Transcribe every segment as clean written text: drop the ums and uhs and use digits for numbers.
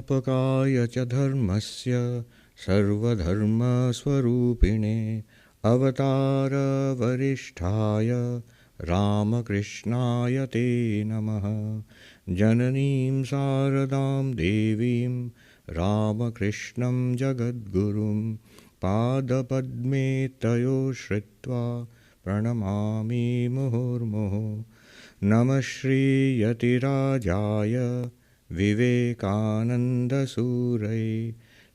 संस्थापकाय च धर्मस्य सर्वधर्मस्वरूपिणे अवतारवरिष्ठाय रामकृष्णाय ते नमः। जननीं शारदां देवीं रामकृष्णं जगद्गुरुं पादपद्मे तयो श्रित्वा प्रणमामि मुहुर्मुहुः। नमः श्रीयतिराजाय विवेकानन्दसूरये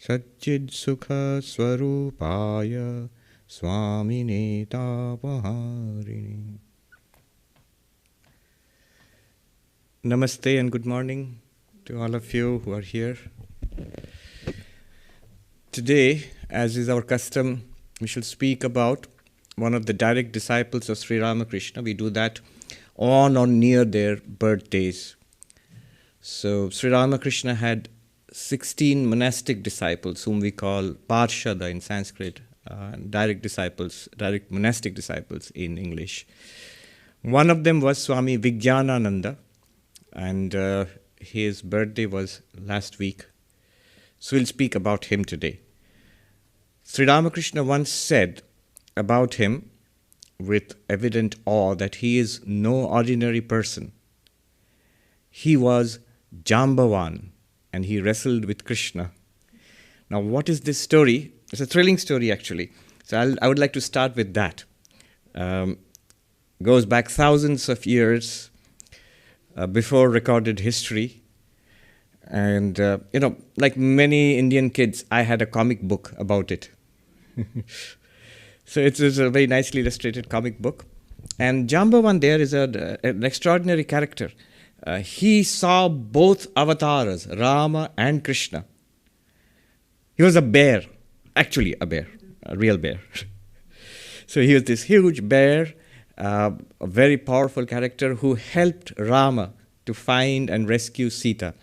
सच्चित्सुखस्वरूपाय स्वामिने तापहारिणे। Namaste and good morning to all of you who are here. Today, as is our custom, we shall speak about one of the direct disciples of Sri Ramakrishna. We do that on or near their birthdays. So Sri Ramakrishna had 16 monastic disciples whom we call Parshada in Sanskrit, direct disciples, direct monastic disciples in English. One of them was Swami Vijnanananda, and his birthday was last week. So we'll speak about him today. Sri Ramakrishna once said about him with evident awe that he is no ordinary person. He was Jambavan, and he wrestled with Krishna. Now, what is this story? It's a thrilling story, actually. So I would like to start with that. Goes back thousands of years before recorded history. And, like many Indian kids, I had a comic book about it. So it's a very nicely illustrated comic book. And Jambavan there is an extraordinary character. He saw both avatars, Rama and Krishna. He was a bear, actually a bear, a real bear. So he was this huge bear, a very powerful character who helped Rama to find and rescue Sita.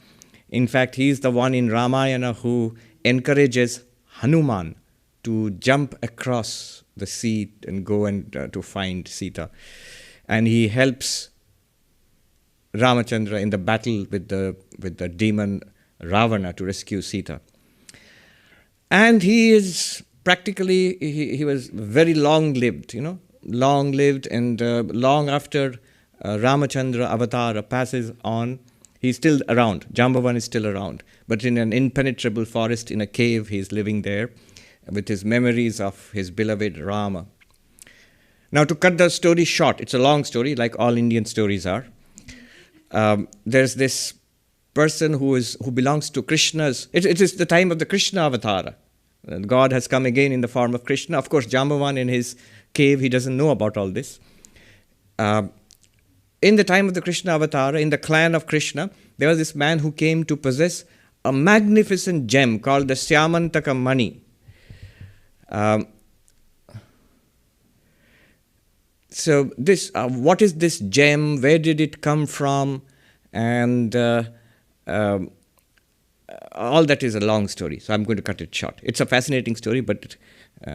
In fact, he is the one in Ramayana who encourages Hanuman to jump across the sea and go and to find Sita. And he helps Ramachandra in the battle with the demon Ravana to rescue Sita. And he is practically, he was very long-lived, long-lived, and long after Ramachandra Avatara passes on, he's still around. Jambavan is still around. But in an impenetrable forest, in a cave, he's living there with his memories of his beloved Rama. Now, to cut the story short, it's a long story, like all Indian stories are. There's this person who belongs to Krishna's. It is the time of the Krishna Avatara. God has come again in the form of Krishna. Of course, Jambavan in his cave, he doesn't know about all this. In the time of the Krishna Avatara, in the clan of Krishna, there was this man who came to possess a magnificent gem called the Syamantaka Mani. So this, what is this gem? Where did it come from? And all that is a long story, so I'm going to cut it short. It's a fascinating story, but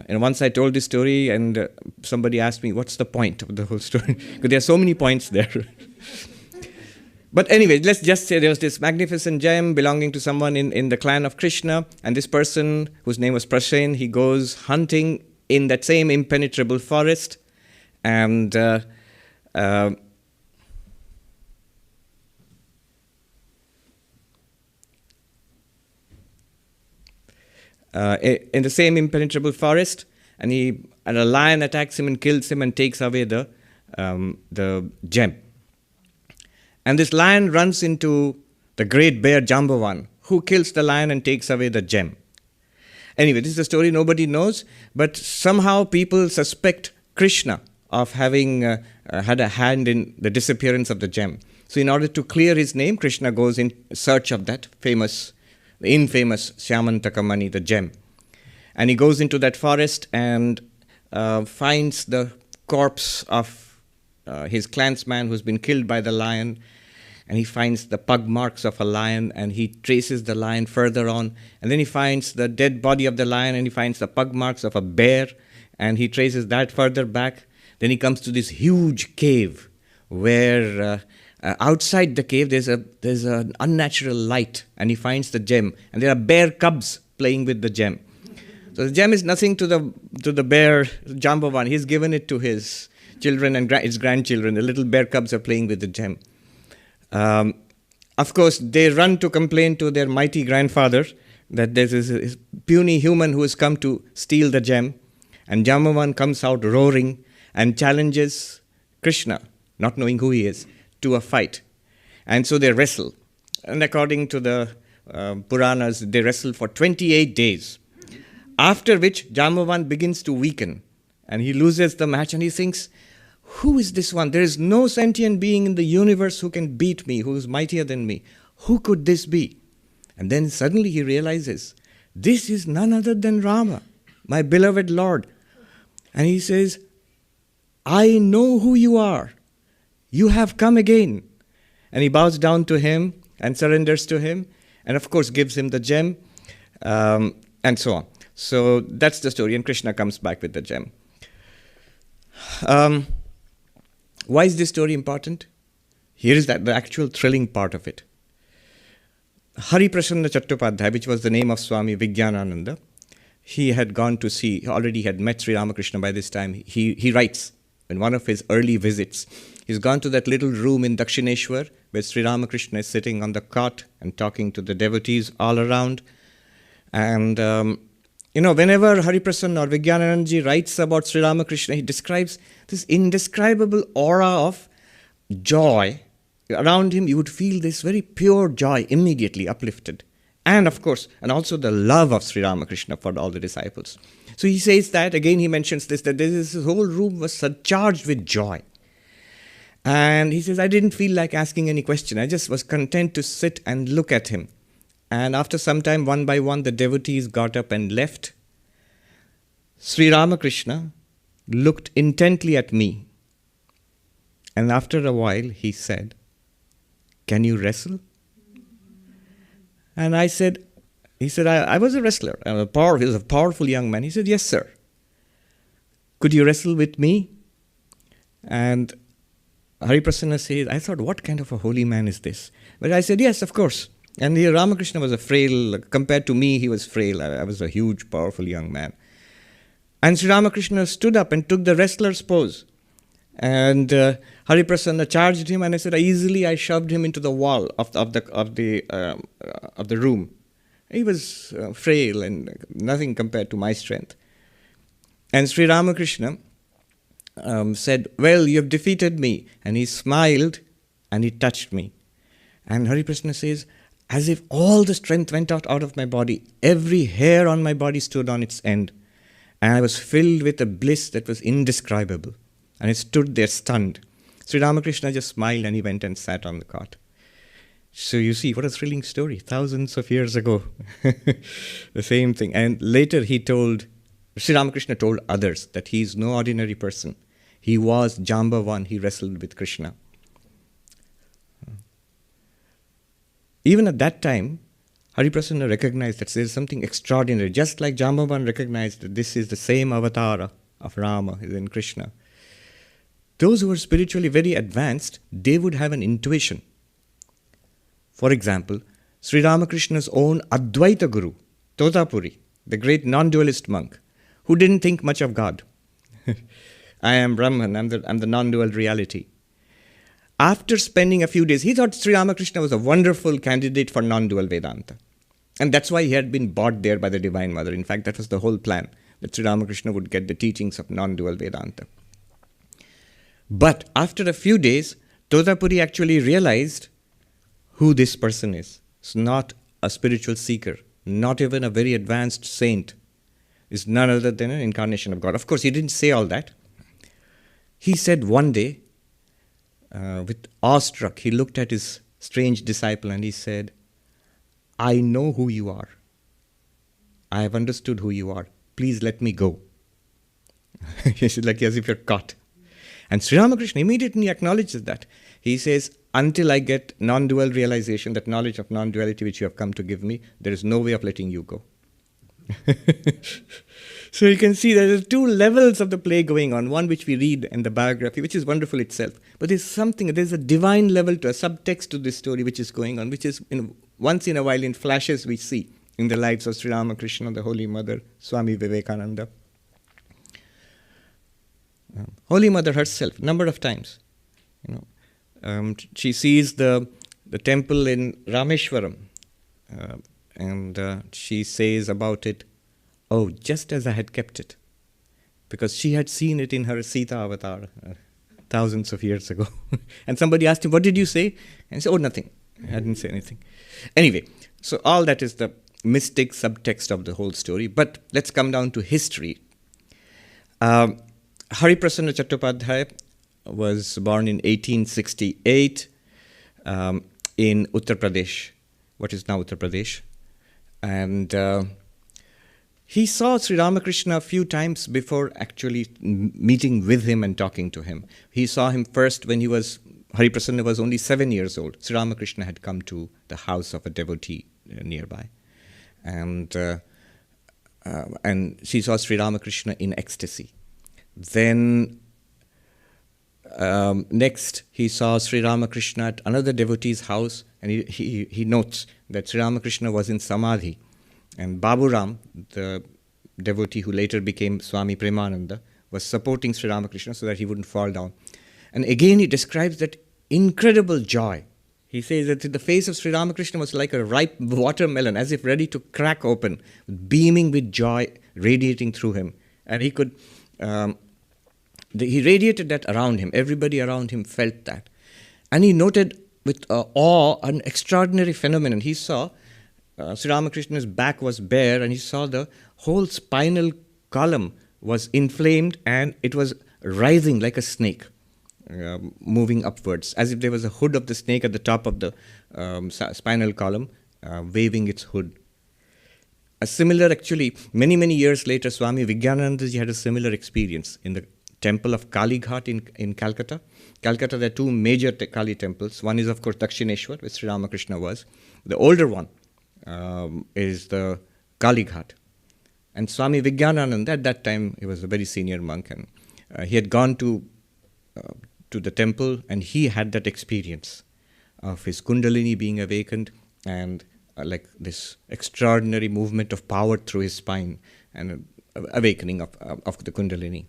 once I told this story and somebody asked me, what's the point of the whole story? Because there are so many points there. But anyway, let's just say there was this magnificent gem belonging to someone in the clan of Krishna, and this person, whose name was Prasen, he goes hunting in that same impenetrable forest, and in the same impenetrable forest, and a lion attacks him and kills him and takes away the gem. And this lion runs into the great bear Jambavan, who kills the lion and takes away the gem. Anyway, this is a story nobody knows, but somehow people suspect Krishna of having had a hand in the disappearance of the gem. So in order to clear his name, Krishna goes in search of that infamous Syamantaka Mani, the gem. And he goes into that forest and finds the corpse of his clansman who's been killed by the lion. And he finds the pug marks of a lion, and he traces the lion further on. And then he finds the dead body of the lion, and he finds the pug marks of a bear, and he traces that further back. Then he comes to this huge cave where outside the cave, there's an unnatural light, and he finds the gem, and there are bear cubs playing with the gem. So the gem is nothing to the bear Jambavan. He's given it to his children and his grandchildren. The little bear cubs are playing with the gem. Of course, they run to complain to their mighty grandfather that there's this puny human who has come to steal the gem. And Jambavan comes out roaring and challenges Krishna, not knowing who he is, to a fight. And so they wrestle. And according to the Puranas, they wrestle for 28 days. After which, Jambavan begins to weaken. And he loses the match and he thinks, who is this one? There is no sentient being in the universe who can beat me, who is mightier than me. Who could this be? And then suddenly he realizes, this is none other than Rama, my beloved Lord. And he says, I know who you are. You have come again. And he bows down to him and surrenders to him, and of course gives him the gem, and so on. So that's the story, and Krishna comes back with the gem. Why is this story important? Here is the actual thrilling part of it. Hari Prasanna Chattopadhyay, which was the name of Swami Vijnanananda, he had gone to see, he already had met Sri Ramakrishna by this time. He writes, in one of his early visits, he's gone to that little room in Dakshineshwar where Sri Ramakrishna is sitting on the cot and talking to the devotees all around. And, whenever Hari Prasanna or Vijnanananda writes about Sri Ramakrishna, he describes this indescribable aura of joy. Around him, you would feel this very pure joy immediately uplifted. And of course, and also the love of Sri Ramakrishna for all the disciples. So he says that, again he mentions this, that this whole room was surcharged with joy. And he says, I didn't feel like asking any question. I just was content to sit and look at him. And after some time, one by one, the devotees got up and left. Sri Ramakrishna looked intently at me. And after a while, he said, can you wrestle? And I said, he said, I was a wrestler. He was a powerful young man. He said, yes, sir. Could you wrestle with me? And Hari Prasanna says, I thought, what kind of a holy man is this? But I said, yes, of course. And here Ramakrishna was a frail, compared to me, he was frail. I was a huge, powerful young man. And Sri Ramakrishna stood up and took the wrestler's pose. And Hari Prasanna charged him, and I shoved him into the wall of the room. He was frail and nothing compared to my strength. And Sri Ramakrishna said, well, you have defeated me. And he smiled and he touched me. And Hari Prasanna says, as if all the strength went out of my body, every hair on my body stood on its end. And I was filled with a bliss that was indescribable. And I stood there stunned. Sri Ramakrishna just smiled and he went and sat on the cot. So you see, what a thrilling story. Thousands of years ago. The same thing. And later Sri Ramakrishna told others that he is no ordinary person. He was Jambavan. He wrestled with Krishna. Even at that time, Hari Prasanna recognized that there is something extraordinary. Just like Jambavan recognized that this is the same avatara of Rama, is in Krishna. Those who were spiritually very advanced, they would have an intuition. For example, Sri Ramakrishna's own Advaita Guru, Totapuri, the great non-dualist monk, who didn't think much of God. I am Brahman, I'm the non-dual reality. After spending a few days, he thought Sri Ramakrishna was a wonderful candidate for non-dual Vedanta. And that's why he had been brought there by the Divine Mother. In fact, that was the whole plan, that Sri Ramakrishna would get the teachings of non-dual Vedanta. But after a few days, Totapuri actually realized who this person is. It's not a spiritual seeker, not even a very advanced saint. It's none other than an incarnation of God. Of course, he didn't say all that. He said one day, with awestruck, he looked at his strange disciple and he said, I know who you are. I have understood who you are. Please let me go. He said, like as if you're caught. And Sri Ramakrishna immediately acknowledges that. He says, until I get non-dual realization, that knowledge of non-duality which you have come to give me, there is no way of letting you go. So you can see there are two levels of the play going on. One which we read in the biography, which is wonderful itself. But there's a divine level to a subtext to this story which is going on, which is once in a while in flashes we see in the lives of Sri Ramakrishna, the Holy Mother, Swami Vivekananda. Holy Mother herself, number of times. She sees the temple in Rameshwaram, and she says about it, "Oh, just as I had kept it," because she had seen it in her Sita avatar thousands of years ago. And somebody asked him, "What did you say?" And he said, "Oh, nothing. I didn't say anything." Anyway, so all that is the mystic subtext of the whole story. But let's come down to history. Hari Prasanna Chattopadhyay was born in 1868 in Uttar Pradesh, what is now Uttar Pradesh. And he saw Sri Ramakrishna a few times before actually meeting with him and talking to him. He saw him first when Hari Prasanna was only 7 years old. Sri Ramakrishna had come to the house of a devotee nearby. And she saw Sri Ramakrishna in ecstasy. Then next he saw Sri Ramakrishna at another devotee's house, and he notes that Sri Ramakrishna was in Samadhi, and Baburam, the devotee who later became Swami Premananda, was supporting Sri Ramakrishna so that he wouldn't fall down. And again he describes that incredible joy. He says that the face of Sri Ramakrishna was like a ripe watermelon, as if ready to crack open, beaming with joy, radiating through him. And he could... he radiated that around him. Everybody around him felt that. And he noted with awe an extraordinary phenomenon. He saw Sri Ramakrishna's back was bare, and he saw the whole spinal column was inflamed, and it was rising like a snake, moving upwards, as if there was a hood of the snake at the top of the spinal column, waving its hood. A similar, actually, many years later, Swami Vijnanananda had a similar experience in the temple of Kali Ghat in Calcutta. Calcutta, there are two major Kali temples. One is, of course, Dakshineshwar, where Sri Ramakrishna was. The older one is the Kali Ghat. And Swami Vijnanananda, at that time, he was a very senior monk, and he had gone to the temple, and he had that experience of his Kundalini being awakened, and like this extraordinary movement of power through his spine, and awakening of the Kundalini.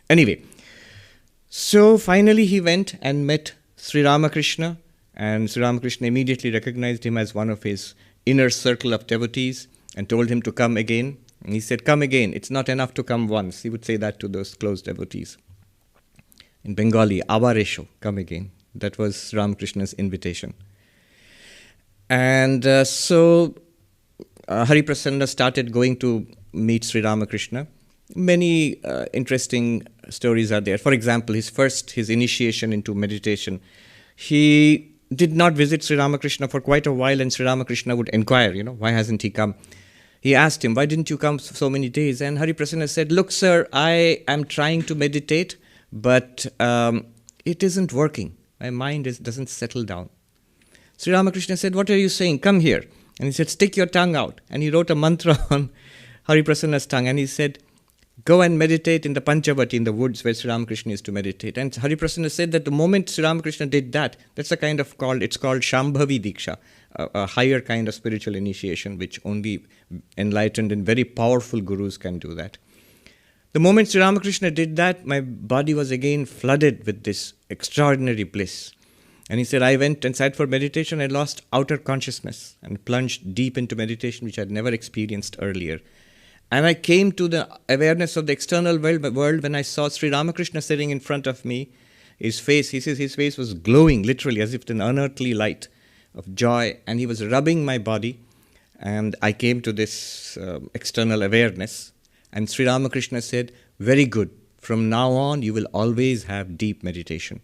Anyway, so finally he went and met Sri Ramakrishna, and Sri Ramakrishna immediately recognized him as one of his inner circle of devotees and told him to come again. And he said, "Come again. It's not enough to come once." He would say that to those close devotees. In Bengali, "Abaresho," come again. That was Ramakrishna's invitation. And so Hari Prasanna started going to meet Sri Ramakrishna. Many interesting stories are there. For example, his initiation into meditation. He did not visit Sri Ramakrishna for quite a while, and Sri Ramakrishna would inquire, why hasn't he come? He asked him, "Why didn't you come so many days?" And Hari Prasanna said, "Look, sir, I am trying to meditate, but it isn't working. My mind doesn't settle down." Sri Ramakrishna said, "What are you saying? Come here." And he said, "Stick your tongue out." And he wrote a mantra on Hari Prasanna's tongue, and he said, "Go and meditate in the Panchavati, in the woods where Sri Ramakrishna used to meditate." And Hari Prasanna said that the moment Sri Ramakrishna did that, it's called Shambhavi Diksha, a higher kind of spiritual initiation, which only enlightened and very powerful gurus can do that. The moment Sri Ramakrishna did that, my body was again flooded with this extraordinary bliss. And he said, I went and sat for meditation. I lost outer consciousness and plunged deep into meditation, which I had never experienced earlier. And I came to the awareness of the external world when I saw Sri Ramakrishna sitting in front of me. His face was glowing, literally, as if an unearthly light of joy. And he was rubbing my body. And I came to this external awareness. And Sri Ramakrishna said, very good. From now on, you will always have deep meditation.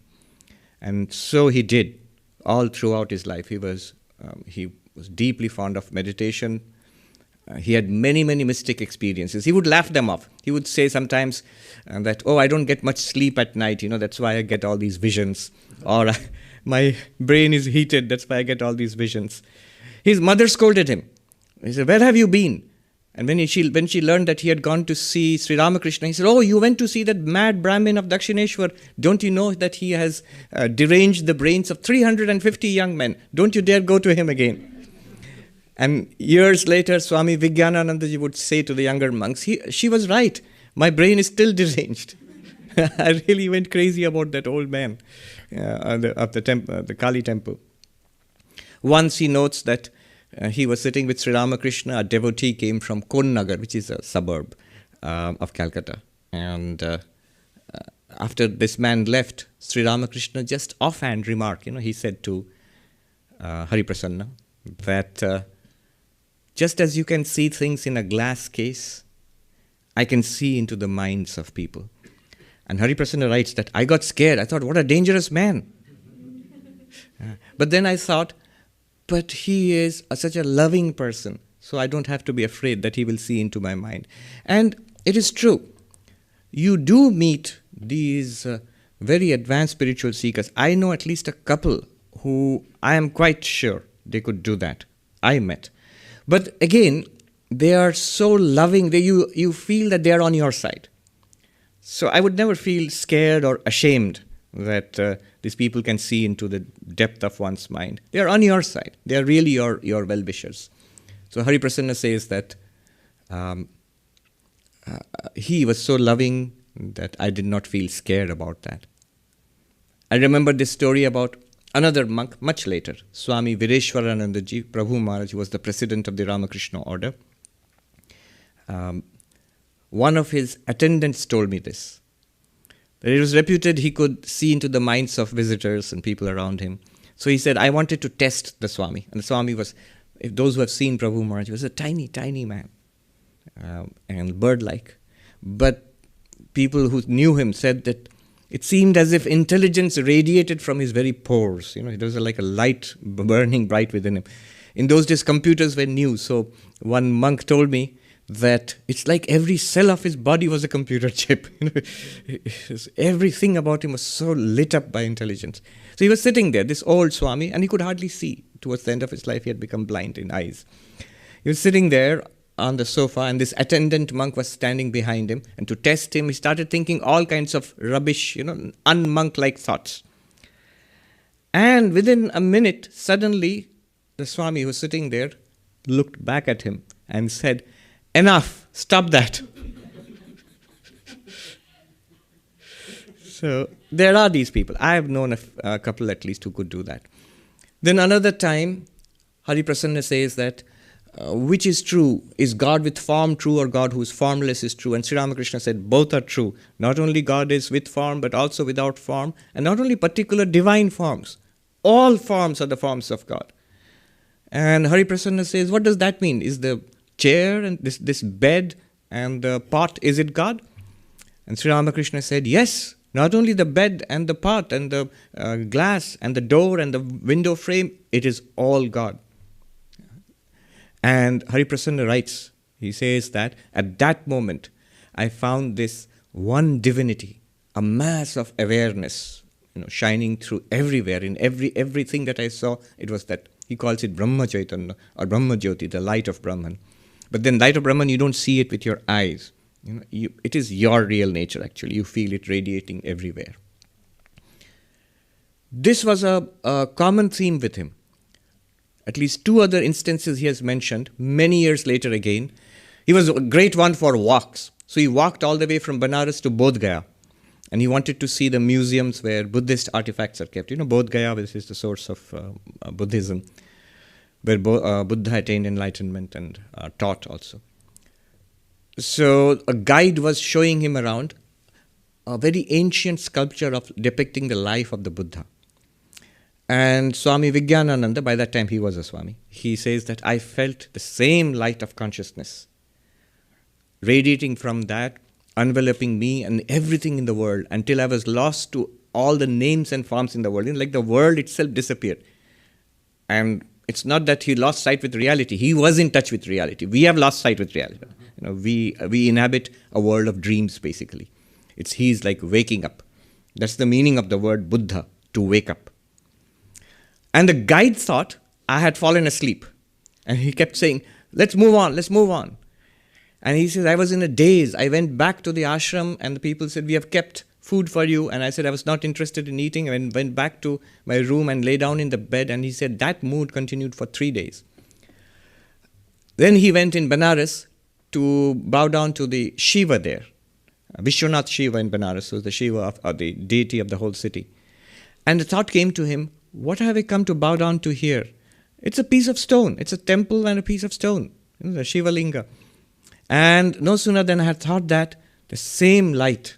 And so he did, all throughout his life. He was deeply fond of meditation. He had many mystic experiences. He would laugh them off. He would say sometimes that, I don't get much sleep at night. That's why I get all these visions. Or my brain is heated. That's why I get all these visions. His mother scolded him. He said, where have you been? And when she learned that he had gone to see Sri Ramakrishna, he said, "Oh, you went to see that mad Brahmin of Dakshineshwar. Don't you know that he has deranged the brains of 350 young men? Don't you dare go to him again." And years later, Swami Vijnanananda would say to the younger monks, "She was right. My brain is still deranged." I really went crazy about that old man of the Kali temple. Once he notes that he was sitting with Sri Ramakrishna. A devotee came from Konnagar, which is a suburb of Calcutta. And after this man left, Sri Ramakrishna just offhand remarked, he said to Hari Prasanna that just as you can see things in a glass case, I can see into the minds of people. And Hari Prasanna writes that I got scared. I thought, what a dangerous man. But then I thought, but he is such a loving person, so I don't have to be afraid that he will see into my mind. And it is true. You do meet these very advanced spiritual seekers. I know at least a couple who I am quite sure they could do that. I met. But again, they are so loving, you feel that they are on your side. So I would never feel scared or ashamed that these people can see into the depth of one's mind. They are on your side. They are really your well-wishers. So Hari Prasanna says that he was so loving that I did not feel scared about that. I remember this story about another monk much later, Swami Vireshwaranandaji, Prabhu Maharaj, who was the president of the Ramakrishna order. One of his attendants told me this. That it was reputed he could see into the minds of visitors and people around him. So he said, I wanted to test the Swami. And the Swami was, if those who have seen Prabhu Maharaj, was a tiny, tiny man and bird-like. But people who knew him said that it seemed as if intelligence radiated from his very pores. There was like a light burning bright within him. In those days, computers were new. So one monk told me that it's like every cell of his body was a computer chip. Everything about him was so lit up by intelligence. So he was sitting there, this old Swami, and he could hardly see. Towards the end of his life, he had become blind in eyes. He was sitting there on the sofa, and this attendant monk was standing behind him. And to test him, he started thinking all kinds of rubbish, un-monk-like thoughts. And within a minute, suddenly, the Swami who was sitting there looked back at him and said, "Enough, stop that." So there are these people. I have known a couple at least who could do that. Then another time, Hari Prasanna says that, which is true? Is God with form true, or God who is formless is true? And Sri Ramakrishna said both are true. Not only God is with form, but also without form, and not only particular divine forms. All forms are the forms of God. And Hari Prasanna says, what does that mean? Is the chair and this bed and the pot, is it God? And Sri Ramakrishna said, yes, not only the bed and the pot and the glass and the door and the window frame, it is all God. And Hari Prasanna writes, he says that at that moment, I found this one divinity, a mass of awareness, shining through everywhere. In everything that I saw, it was that. He calls it Brahma Chaitanya or Brahma Jyoti, the light of Brahman. But then light of Brahman, you don't see it with your eyes. It is your real nature, actually. You feel it radiating everywhere. This was a common theme with him. At least two other instances he has mentioned, many years later again. He was a great one for walks. So he walked all the way from Banaras to Bodh Gaya. And he wanted to see the museums where Buddhist artifacts are kept. Bodh Gaya, which is the source of Buddhism, where Buddha attained enlightenment and taught also. So a guide was showing him around a very ancient sculpture depicting the life of the Buddha. And Swami Vijnanananda, by that time he was a Swami, he says that I felt the same light of consciousness radiating from that, enveloping me and everything in the world until I was lost to all the names and forms in the world. Like the world itself disappeared. And it's not that he lost sight with reality. He was in touch with reality. We have lost sight with reality. We inhabit a world of dreams, basically. He's like waking up. That's the meaning of the word Buddha, to wake up. And the guide thought I had fallen asleep. And he kept saying, let's move on, let's move on. And he says, I was in a daze. I went back to the ashram and the people said, we have kept food for you. And I said, I was not interested in eating. I went back to my room and lay down in the bed. And he said, that mood continued for 3 days. Then he went in Benares to bow down to the Shiva there. Vishwanath Shiva in Benares was the Shiva of the deity of the whole city. And the thought came to him, what have I come to bow down to here? It's a piece of stone. It's a temple and a piece of stone. The Shiva Linga. And no sooner than I had thought that, the same light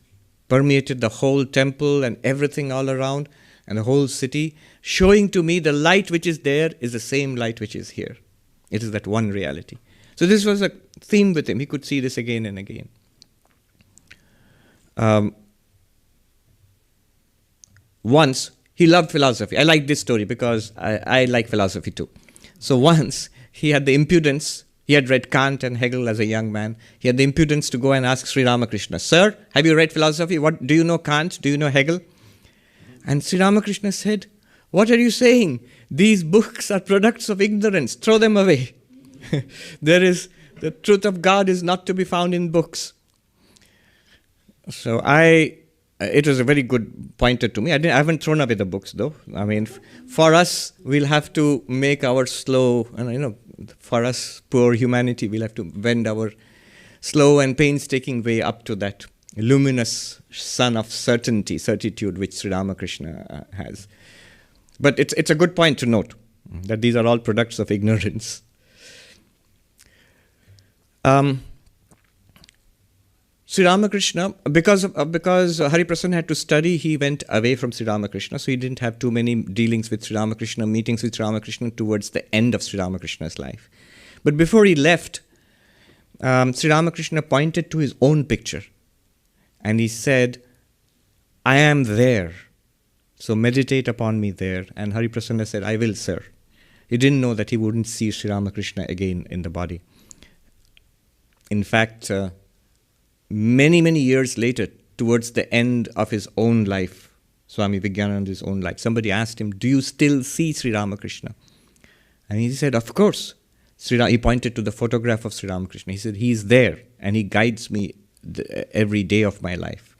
permeated the whole temple and everything all around and the whole city, showing to me the light which is there is the same light which is here. It is that one reality. So this was a theme with him. He could see this again and again. Once, he loved philosophy. I like this story because I like philosophy too. So once, he had the impudence, he had read Kant and Hegel as a young man. He had the impudence to go and ask Sri Ramakrishna, Sir, have you read philosophy? What do you know Kant? Do you know Hegel? And Sri Ramakrishna said, what are you saying? These books are products of ignorance. Throw them away. The truth of God is not to be found in books. So it was a very good pointer to me. I haven't thrown away the books though. I mean, for us, we'll have to make our slow, for us, poor humanity, we'll have to wend our slow and painstaking way up to that luminous sun of certitude which Sri Ramakrishna has. But it's a good point to note that these are all products of ignorance. Sri Ramakrishna, because Hari Prasanna had to study, he went away from Sri Ramakrishna, so he didn't have too many dealings with Sri Ramakrishna, meetings with Sri Ramakrishna towards the end of Sri Ramakrishna's life. But before he left, Sri Ramakrishna pointed to his own picture and he said, I am there, so meditate upon me there. And Hari Prasanna said, I will, sir. He didn't know that he wouldn't see Sri Ramakrishna again in the body. In fact, many, many years later, towards the end of his own life, Swami Vijnanananda's own life, somebody asked him, do you still see Sri Ramakrishna? And he said, of course. He pointed to the photograph of Sri Ramakrishna. He said, he is there and he guides me every day of my life.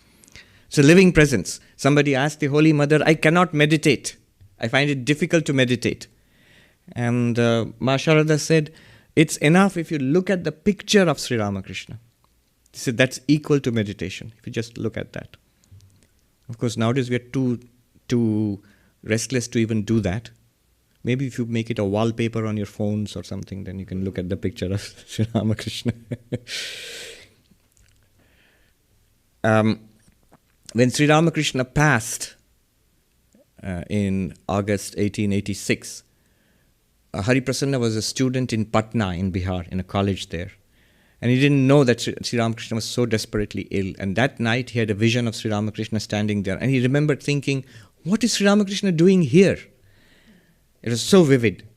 So living presence. Somebody asked the Holy Mother, I cannot meditate. I find it difficult to meditate. And Ma Sharada said, it's enough if you look at the picture of Sri Ramakrishna. He said that's equal to meditation, if you just look at that. Of course, nowadays we are too restless to even do that. Maybe if you make it a wallpaper on your phones or something, then you can look at the picture of Sri Ramakrishna. When Sri Ramakrishna passed in August 1886, Hari Prasanna was a student in Patna in Bihar, in a college there. And he didn't know that Sri Ramakrishna was so desperately ill. And that night he had a vision of Sri Ramakrishna standing there. And he remembered thinking, what is Sri Ramakrishna doing here? It was so vivid.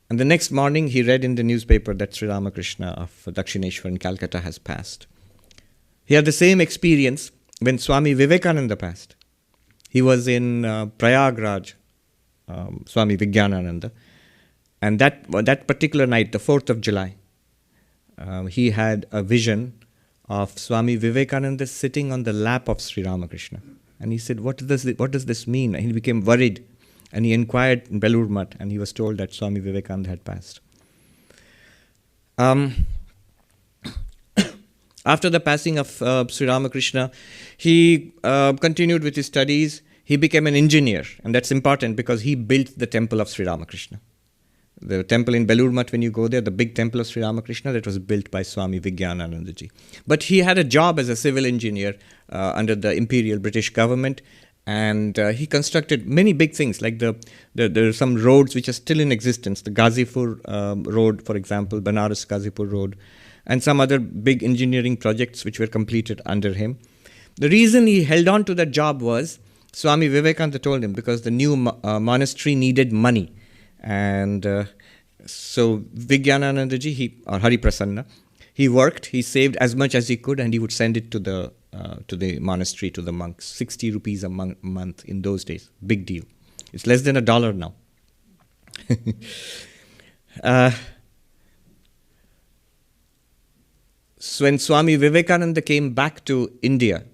And the next morning he read in the newspaper that Sri Ramakrishna of Dakshineshwar in Calcutta has passed. He had the same experience when Swami Vivekananda passed. He was in Prayagraj, Swami Vijnanananda. And that particular night, the 4th of July, he had a vision of Swami Vivekananda sitting on the lap of Sri Ramakrishna. And he said, what does this mean? And he became worried. And he inquired in Belur Math, and he was told that Swami Vivekananda had passed. After the passing of Sri Ramakrishna, he continued with his studies. He became an engineer, and that's important because he built the temple of Sri Ramakrishna. The temple in Belur Math, when you go there, the big temple of Sri Ramakrishna, that was built by Swami Vijnanananda. But he had a job as a civil engineer under the imperial British government, and he constructed many big things, like there are some roads which are still in existence, the Ghazipur road, for example, Banaras Ghazipur road, and some other big engineering projects which were completed under him. The reason he held on to that job was, Swami Vivekananda told him, because the new monastery needed money. And so Vijnanananda or Hari Prasanna, he worked, he saved as much as he could, and he would send it to the monastery, to the monks. 60 rupees a month in those days. Big deal. It's less than $1 now. So when Swami Vivekananda came back to India,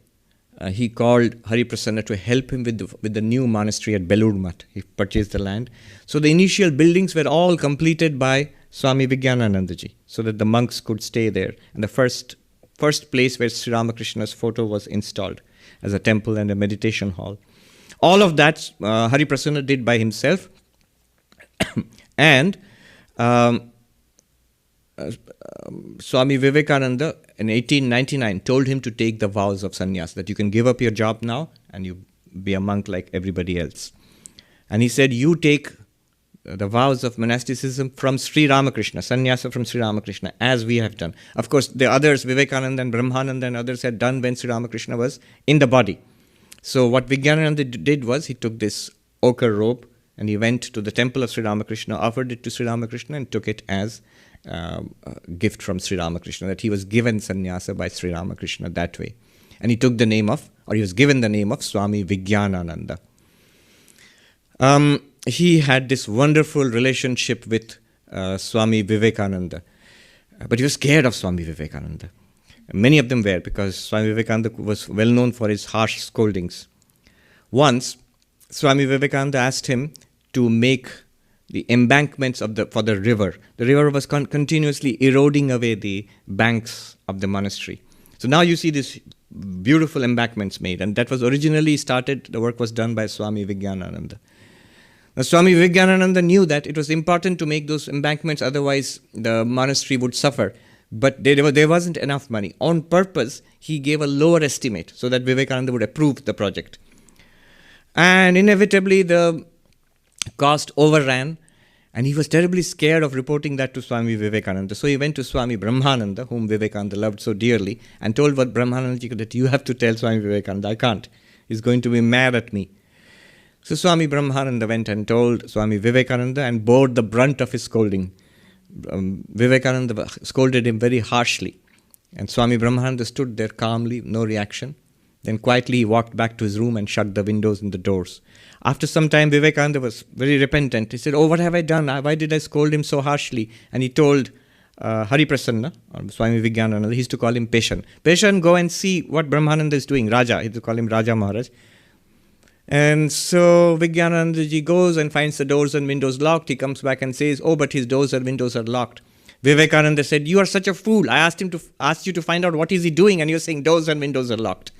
he called Hari Prasanna to help him with the new monastery at Belur Math. He purchased the land. So the initial buildings were all completed by Swami Vijnanananda ji, so that the monks could stay there. And the first place where Sri Ramakrishna's photo was installed as a temple and a meditation hall. All of that Hari Prasanna did by himself. And Swami Vivekananda in 1899 told him to take the vows of sannyas, that you can give up your job now and you be a monk like everybody else. And he said, you take the vows of monasticism from Sri Ramakrishna, sannyasa from Sri Ramakrishna, as we have done. Of course, the others, Vivekananda and Brahmananda and others, had done when Sri Ramakrishna was in the body. So what Vijnanananda did was, he took this ochre robe and he went to the temple of Sri Ramakrishna, offered it to Sri Ramakrishna and took it as a gift from Sri Ramakrishna, that he was given sannyasa by Sri Ramakrishna that way. And he took the name of, or he was given the name of Swami Vijnanananda. He had this wonderful relationship with Swami Vivekananda, but he was scared of Swami Vivekananda. Many of them were, because Swami Vivekananda was well known for his harsh scoldings. Once, Swami Vivekananda asked him to make the embankments for the river. The river was continuously eroding away the banks of the monastery. So now you see these beautiful embankments made, and that was originally started, the work was done by Swami Vijnanananda. Now Swami Vijnanananda knew that it was important to make those embankments, otherwise the monastery would suffer. But there wasn't enough money. On purpose, he gave a lower estimate so that Vivekananda would approve the project. And inevitably the cost overran, and he was terribly scared of reporting that to Swami Vivekananda. So he went to Swami Brahmananda, whom Vivekananda loved so dearly, and told Brahmananda that you have to tell Swami Vivekananda, I can't. He's going to be mad at me. So Swami Brahmananda went and told Swami Vivekananda and bore the brunt of his scolding. Vivekananda scolded him very harshly, and Swami Brahmananda stood there calmly, no reaction. Then quietly he walked back to his room and shut the windows and the doors. After some time, Vivekananda was very repentant. He said, oh, what have I done? Why did I scold him so harshly? And he told Hari Prasanna, or Swami Vijnanananda, he used to call him Peshan. Peshan, go and see what Brahmananda is doing. Raja, he used to call him Raja Maharaj. And so Vijnanananda ji goes and finds the doors and windows locked. He comes back and says, oh, but his doors and windows are locked. Vivekananda said, you are such a fool. I asked you to find out what is he doing, and you're saying doors and windows are locked.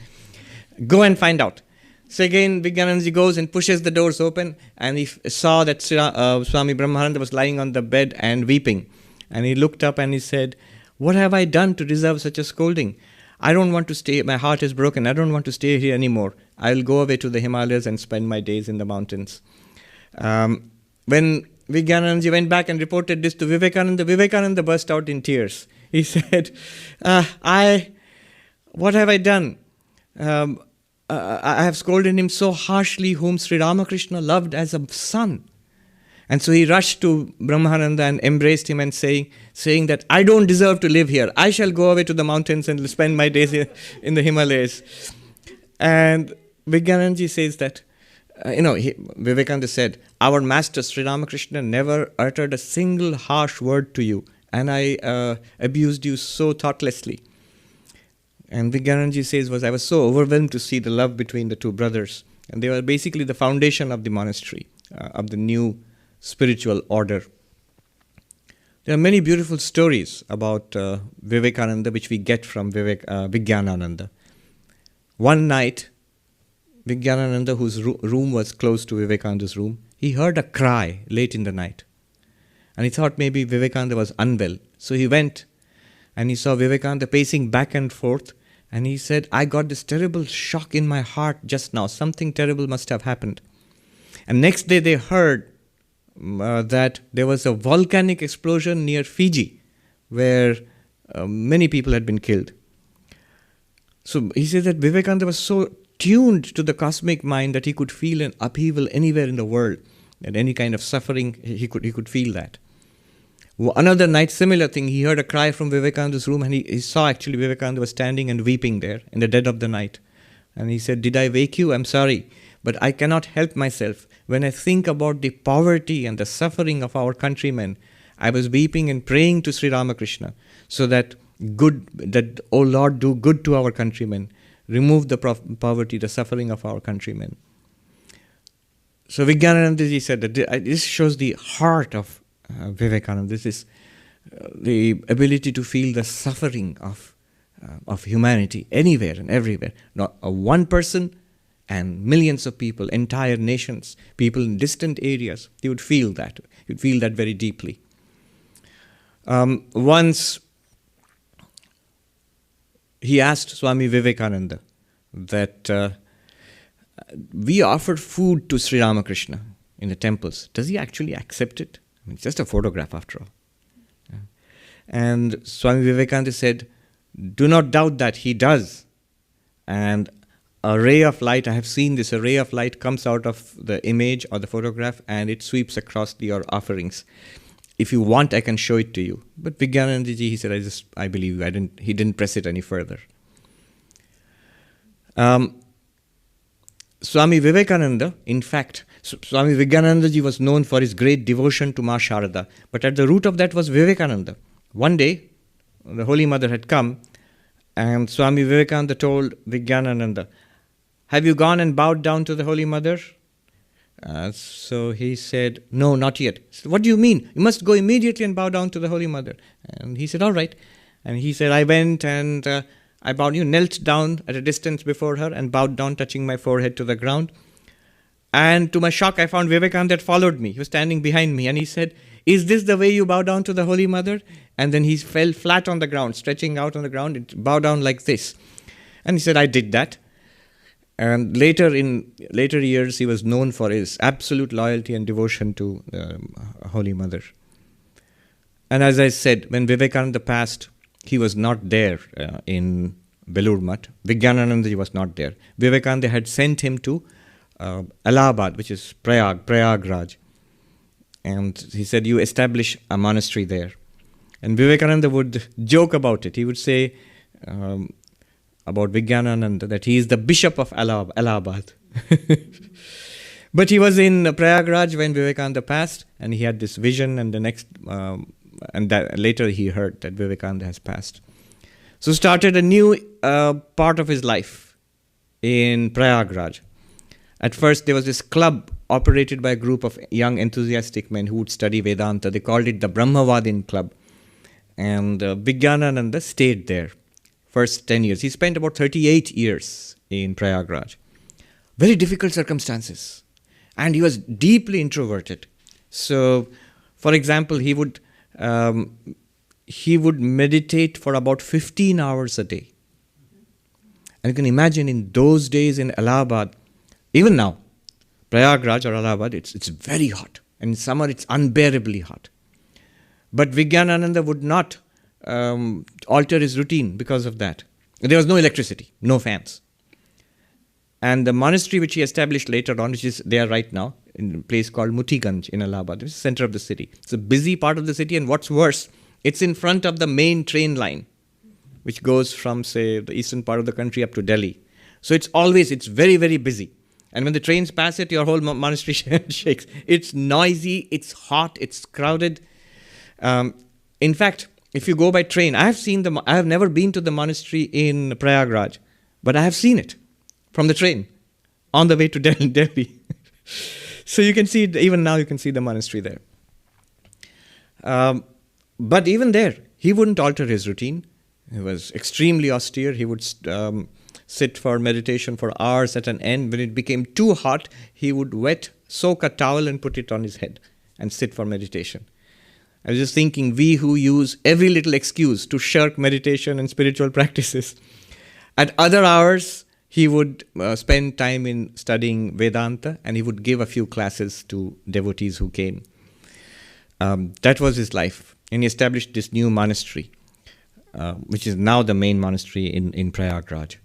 Go and find out. So again, Vijnananda ji goes and pushes the doors open, and he saw that Swami Brahmananda was lying on the bed and weeping. And he looked up and he said, what have I done to deserve such a scolding? I don't want to stay, my heart is broken, I don't want to stay here anymore. I will go away to the Himalayas and spend my days in the mountains. When Vijnananda ji went back and reported this to Vivekananda burst out in tears. He said, what have I done? I have scolded him so harshly, whom Sri Ramakrishna loved as a son. And so he rushed to Brahmananda and embraced him and saying that I don't deserve to live here. I shall go away to the mountains and spend my days in the Himalayas. And Vijnananda ji says that, Vivekananda said, our master Sri Ramakrishna never uttered a single harsh word to you, and I abused you so thoughtlessly. And Vijnananda ji says, I was so overwhelmed to see the love between the two brothers. And they were basically the foundation of the monastery, of the new spiritual order. There are many beautiful stories about Vivekananda which we get from Vijnanananda. One night, Vijnanananda, whose room was close to Vivekananda's room, he heard a cry late in the night. And he thought maybe Vivekananda was unwell. So he went and he saw Vivekananda pacing back and forth. And he said, I got this terrible shock in my heart just now. Something terrible must have happened. And next day they heard that there was a volcanic explosion near Fiji where many people had been killed. So he said that Vivekananda was so tuned to the cosmic mind that he could feel an upheaval anywhere in the world. And any kind of suffering, he could feel that. Another night, similar thing, he heard a cry from Vivekananda's room, and he saw actually Vivekananda was standing and weeping there in the dead of the night. And he said, did I wake you? I'm sorry, but I cannot help myself. When I think about the poverty and the suffering of our countrymen, I was weeping and praying to Sri Ramakrishna so that good, that, "Oh Lord, do good to our countrymen, remove the poverty, the suffering of our countrymen." So Vijnanananda ji said that this shows the heart of Vivekananda. This is the ability to feel the suffering of humanity anywhere and everywhere. Not one person and millions of people, entire nations, people in distant areas. He would feel that. He would feel that very deeply. Once he asked Swami Vivekananda that we offered food to Sri Ramakrishna in the temples. Does he actually accept it? I mean, it's just a photograph after all. Yeah. And Swami Vivekananda said, "Do not doubt that he does." And a ray of light, I have seen this, a ray of light comes out of the image or the photograph and it sweeps across your offerings. If you want, I can show it to you. But Vijnanananda ji, he said, I believe you. He didn't press it any further. Swami Vivekananda, in fact, Swami Vijnanananda ji was known for his great devotion to Ma Sharada. But at the root of that was Vivekananda. One day, the Holy Mother had come and Swami Vivekananda told Vijnanananda, "Have you gone and bowed down to the Holy Mother?" So he said, "No, not yet." He said, "What do you mean? You must go immediately and bow down to the Holy Mother." And he said, "All right." And he said, "I went and I bowed, knelt down at a distance before her and bowed down, touching my forehead to the ground. And to my shock, I found Vivekananda had followed me. He was standing behind me and he said, 'Is this the way you bow down to the Holy Mother?' And then he fell flat on the ground, stretching out on the ground, and bow down like this. And he said, "I did that." And in later years, he was known for his absolute loyalty and devotion to Holy Mother. And as I said, when Vivekananda passed, he was not there in Belur Math. Vijnanananda ji was not there. Vivekananda had sent him to Allahabad, which is Prayagraj. And he said, "You establish a monastery there." And Vivekananda would joke about it. He would say about Vijnanananda that he is the bishop of Allahabad. But he was in Prayagraj when Vivekananda passed, and he had this vision, and later he heard that Vivekananda has passed. So started a new part of his life in Prayagraj. At first there was this club operated by a group of young enthusiastic men who would study Vedanta. They called it the Brahmavadin Club. And Vijnanananda stayed there. First 10 years. He spent about 38 years in Prayagraj. Very difficult circumstances. And he was deeply introverted. So, for example, he would meditate for about 15 hours a day. And you can imagine in those days in Allahabad, even now, Prayagraj or Allahabad, it's very hot. And in summer, it's unbearably hot. But Vijnanananda would not alter his routine because of that. There was no electricity, no fans. And the monastery which he established later on, which is there right now, in a place called Mutiganj in Allahabad, which is the center of the city. It's a busy part of the city, and what's worse, it's in front of the main train line, which goes from, say, the eastern part of the country up to Delhi. So it's very, very busy. And when the trains pass it, your whole monastery shakes. It's noisy, it's hot, it's crowded. In fact, if you go by train, I have never been to the monastery in Prayagraj, but I have seen it from the train on the way to Delhi. So you can see it, even now you can see the monastery there. But even there, he wouldn't alter his routine. He was extremely austere. He would sit for meditation for hours at an end. When it became too hot, he would soak a towel and put it on his head and sit for meditation. I was just thinking, we who use every little excuse to shirk meditation and spiritual practices. At other hours, he would spend time in studying Vedanta, and he would give a few classes to devotees who came. That was his life. And he established this new monastery, which is now the main monastery in Prayagraj.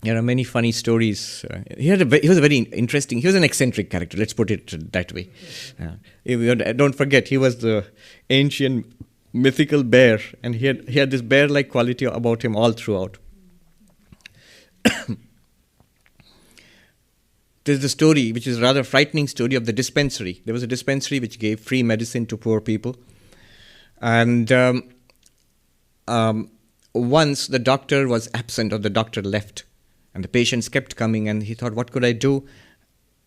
There are many funny stories. He was an eccentric character, let's put it that way. Don't forget, he was the ancient mythical bear, and he had this bear-like quality about him all throughout. There's the story, which is a rather frightening story, of the dispensary. There was a dispensary which gave free medicine to poor people. And once the doctor was absent or the doctor left, and the patients kept coming, and he thought, what could I do?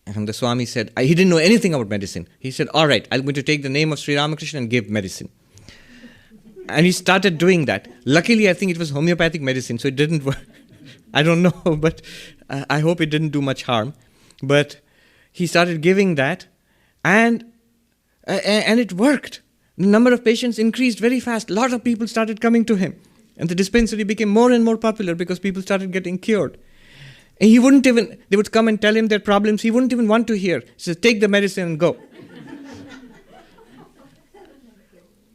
And the Swami said, he didn't know anything about medicine. He said, all right, I'm going to take the name of Sri Ramakrishna and give medicine. And he started doing that. Luckily, I think it was homeopathic medicine, so it didn't work. I don't know, but I hope it didn't do much harm. But he started giving that, and it worked. The number of patients increased very fast. A lot of people started coming to him. And the dispensary became more and more popular because people started getting cured. And they would come and tell him their problems. He wouldn't even want to hear. He said, take the medicine and go.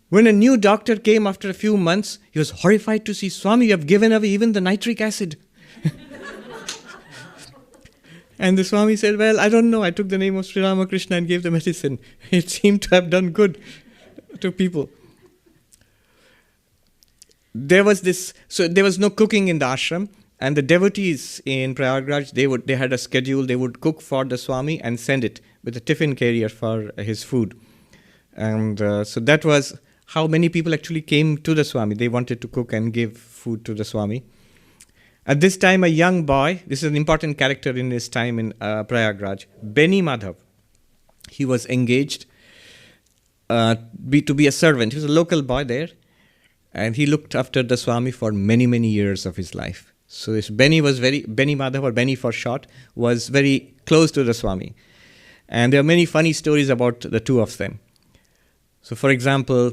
When a new doctor came after a few months, he was horrified to see, Swami, you have given away even the nitric acid. And the Swami said, well, I don't know. I took the name of Sri Ramakrishna and gave the medicine. It seemed to have done good to people. There was no cooking in the ashram, and the devotees in Prayagraj, they had a schedule. They would cook for the Swami and send it with a tiffin carrier for his food. And so that was how many people actually came to the Swami. They wanted to cook and give food to the Swami. At this time, a young boy, this is an important character in his time in Prayagraj, Beni Madhav, he was engaged to be a servant. He was a local boy there, and he looked after the Swami for many, many years of his life. So this Beni Madhav, or Beni for short, was very close to the Swami. And there are many funny stories about the two of them. So for example,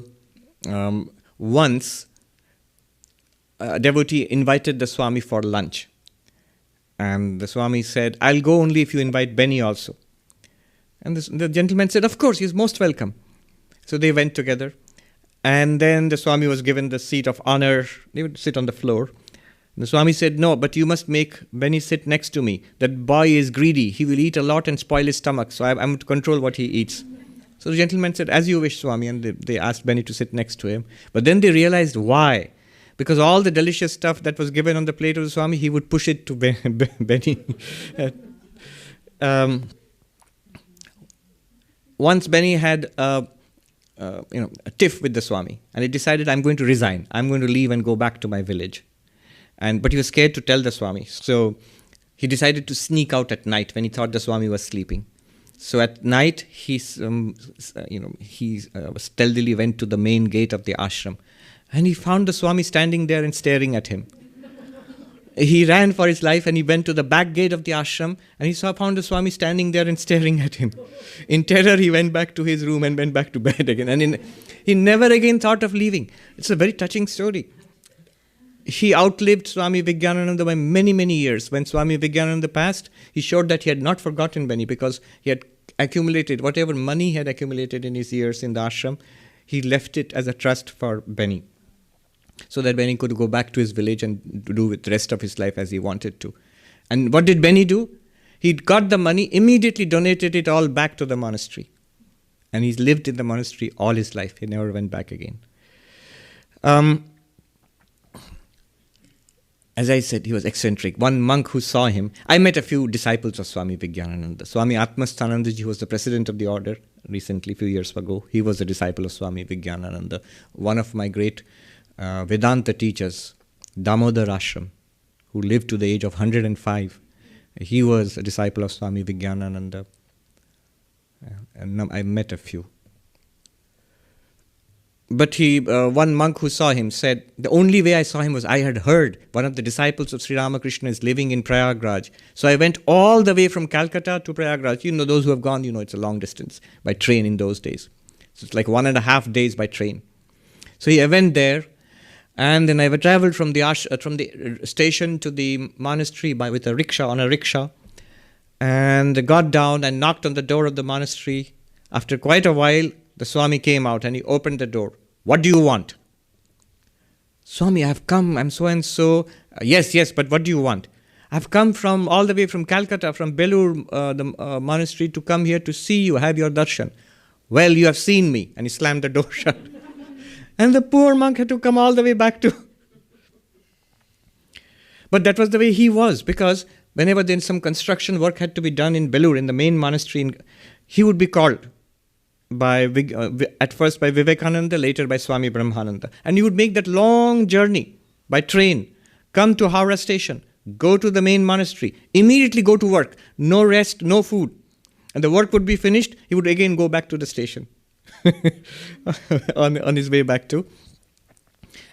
once a devotee invited the Swami for lunch. And the Swami said, I'll go only if you invite Beni also. And the gentleman said, of course, he's most welcome. So they went together. And then the Swami was given the seat of honor. They would sit on the floor. And the Swami said, no, but you must make Beni sit next to me. That boy is greedy. He will eat a lot and spoil his stomach. So I'm to control what he eats. So the gentleman said, as you wish, Swami. And they asked Beni to sit next to him. But then they realized why. Because all the delicious stuff that was given on the plate of the Swami, he would push it to Beni. Once Beni had a tiff with the Swami, and he decided, I'm going to resign. I'm going to leave and go back to my village. But he was scared to tell the Swami. So he decided to sneak out at night when he thought the Swami was sleeping. So at night, he stealthily went to the main gate of the ashram. And he found the Swami standing there and staring at him. He ran for his life and he went to the back gate of the ashram, and he found the Swami standing there and staring at him. In terror, he went back to his room and went back to bed again. And he never again thought of leaving. It's a very touching story. He outlived Swami Vijnanananda by many, many years. When Swami Vijnanananda passed, he showed that he had not forgotten Beni, because he had accumulated whatever money he had accumulated in his years in the ashram. He left it as a trust for Beni, so that Beni could go back to his village and do with the rest of his life as he wanted to. And what did Beni do? He got the money, immediately donated it all back to the monastery. And he's lived in the monastery all his life. He never went back again. As I said, he was eccentric. One monk who saw him, I met a few disciples of Swami Vijnanananda. Swami Atmasthanandaji was the president of the order recently, a few years ago. He was a disciple of Swami Vijnanananda. One of my great Vedanta teachers, Damodar Ashram, who lived to the age of 105. He was a disciple of Swami Vijnanananda. And I met a few. But one monk who saw him said, the only way I saw him was I had heard one of the disciples of Sri Ramakrishna is living in Prayagraj. So I went all the way from Calcutta to Prayagraj. You know, those who have gone, it's a long distance by train in those days. So it's like 1.5 days by train. So I went there, and then I traveled from the station to the monastery with a rickshaw, and got down and knocked on the door of the monastery. After quite a while, the Swami came out and he opened the door. What do you want? Swami, I have come, I'm so and so. Yes, but what do you want? I've come all the way from Calcutta, from Belur, the monastery, to come here to see you, have your darshan. Well, you have seen me. And he slammed the door shut. And the poor monk had to come all the way back to... But that was the way he was, because whenever then some construction work had to be done in Belur, in the main monastery, he would be called. at first by Vivekananda, later by Swami Brahmananda. And he would make that long journey by train, come to Howrah station, go to the main monastery, immediately go to work, no rest, no food. And the work would be finished, he would again go back to the station on his way back to.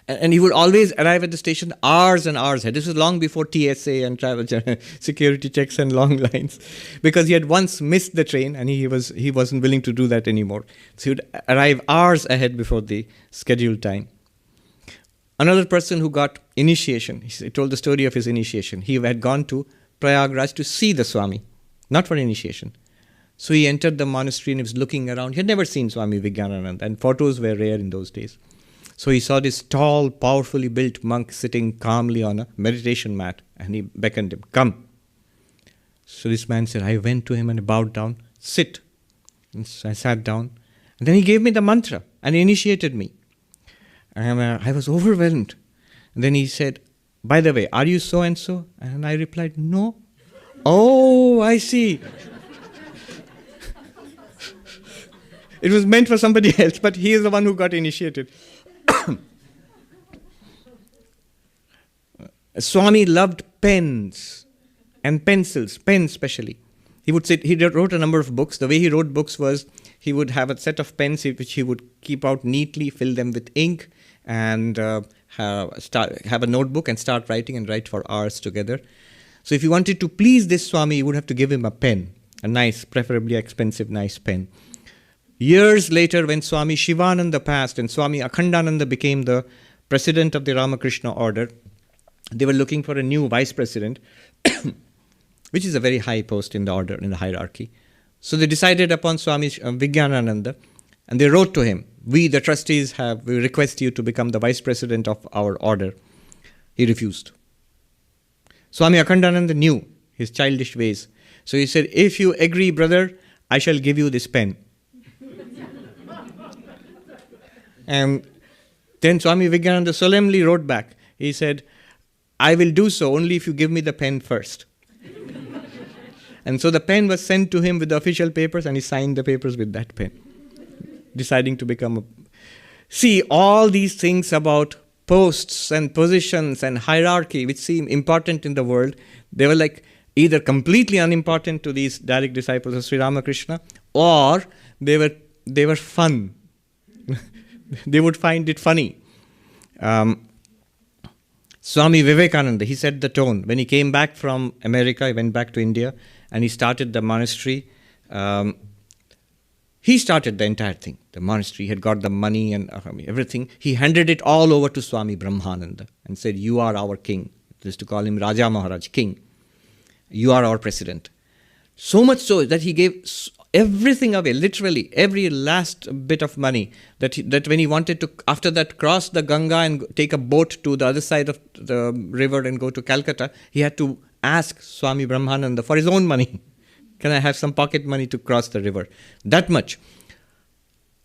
And he would always arrive at the station hours and hours ahead. This was long before TSA and travel security checks and long lines, because he had once missed the train and he wasn't willing to do that anymore. So he would arrive hours ahead before the scheduled time. Another person who got initiation, he told the story of his initiation. He had gone to Prayagraj to see the Swami, not for initiation. So he entered the monastery and he was looking around. He had never seen Swami Vijnanananda, and photos were rare in those days. So he saw this tall, powerfully built monk sitting calmly on a meditation mat, and he beckoned him, "Come." So this man said, I went to him and bowed down, "Sit." And so I sat down. And then he gave me the mantra and initiated me. And I was overwhelmed. And then he said, "By the way, are you so-and-so?" And I replied, "No." "Oh, I see." It was meant for somebody else, but he is the one who got initiated. Swami loved pens and pencils, pens especially. He wrote a number of books. The way he wrote books was, he would have a set of pens which he would keep out neatly, fill them with ink, and have a notebook and start writing, and write for hours together. So if you wanted to please this Swami, you would have to give him a pen, a nice, preferably expensive, nice pen. Years later, when Swami Shivananda passed and Swami Akhandananda became the president of the Ramakrishna order, they were looking for a new vice president, which is a very high post in the order, in the hierarchy. So they decided upon Swami Vijnanananda, and they wrote to him, "We, the trustees, we request you to become the vice president of our order." He refused. Swami Akhandananda knew his childish ways. So he said, "If you agree, brother, I shall give you this pen." And then Swami Vijnanananda solemnly wrote back. He said, "I will do so only if you give me the pen first." And so the pen was sent to him with the official papers, and he signed the papers with that pen, deciding to become a... See, all these things about posts and positions and hierarchy, which seem important in the world, they were like either completely unimportant to these direct disciples of Sri Ramakrishna, or they were fun. They would find it funny. Swami Vivekananda, he set the tone. When he came back from America, he went back to India, and he started the monastery. He started the entire thing, the monastery. He had got the money and everything. He handed it all over to Swami Brahmananda and said, "You are our king." They used to call him Raja Maharaj, king. "You are our president." So much so that he gave everything away, literally every last bit of money, that when he wanted to, after that, cross the Ganga and take a boat to the other side of the river and go to Calcutta, he had to ask Swami Brahmananda for his own money. "Can I have some pocket money to cross the river?" That much.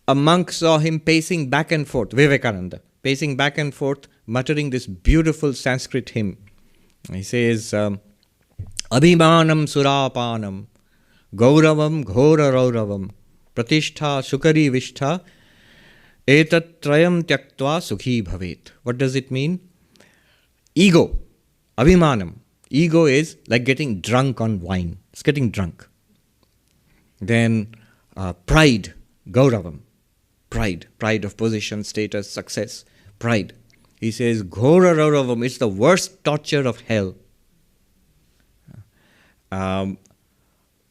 A monk saw him pacing back and forth, Vivekananda, pacing back and forth, muttering this beautiful Sanskrit hymn. He says, "Abhimanam surapanam, Gauravam Ghora Rauravam, Pratishtha Sukari Vishtha, Etat Trayam Tyaktva Sukhi Bhavet." What does it mean? Ego, Abhimanam. Ego is like getting drunk on wine. It's getting drunk. Then pride, Gauravam. Pride of position, status, success, pride. He says, Ghora Rauravam, it's the worst torture of hell.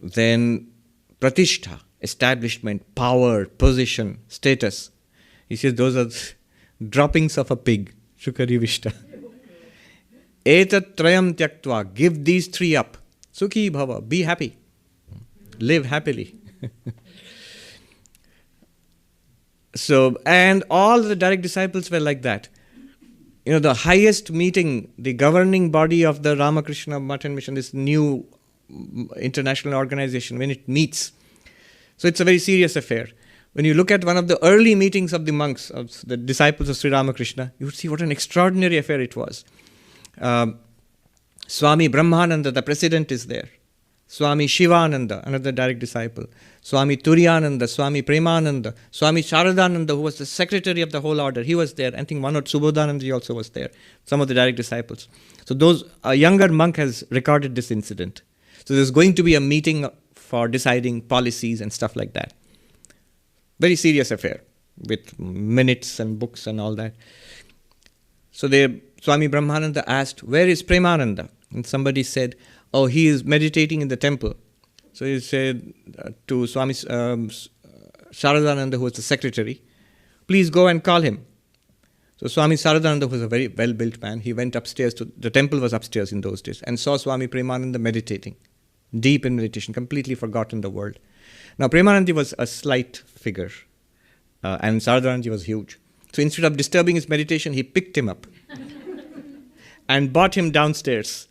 Then pratishtha, establishment, power, position, status. He says those are droppings of a pig. Shukari Vishta. Etat trayam tyaktva, give these three up. Sukhi bhava, be happy. Live happily. So, and all the direct disciples were like that. You know, the highest meeting, the governing body of the Ramakrishna Math and Mission, this new international organization, when it meets. So it's a very serious affair. When you look at one of the early meetings of the monks, of the disciples of Sri Ramakrishna, you would see what an extraordinary affair it was. Swami Brahmananda, the president, is there. Swami Shivananda, another direct disciple, Swami Turiyananda, Swami Premananda, Swami Sharadananda, who was the secretary of the whole order, he was there. I think one or Subodhanandaji also was there, some of the direct disciples. So a younger monk has recorded this incident. So there's going to be a meeting for deciding policies and stuff like that. Very serious affair with minutes and books and all that. So Swami Brahmananda asked, where is Premananda? And somebody said, oh, he is meditating in the temple. So he said to Swami Sharadananda, who was the secretary, please go and call him. So Swami Sharadananda was a very well-built man. He went upstairs, the temple was upstairs in those days, and saw Swami Premananda meditating, deep in meditation, completely forgotten the world. Now Premananda was a slight figure, and Sharadananda was huge. So instead of disturbing his meditation, he picked him up and brought him downstairs.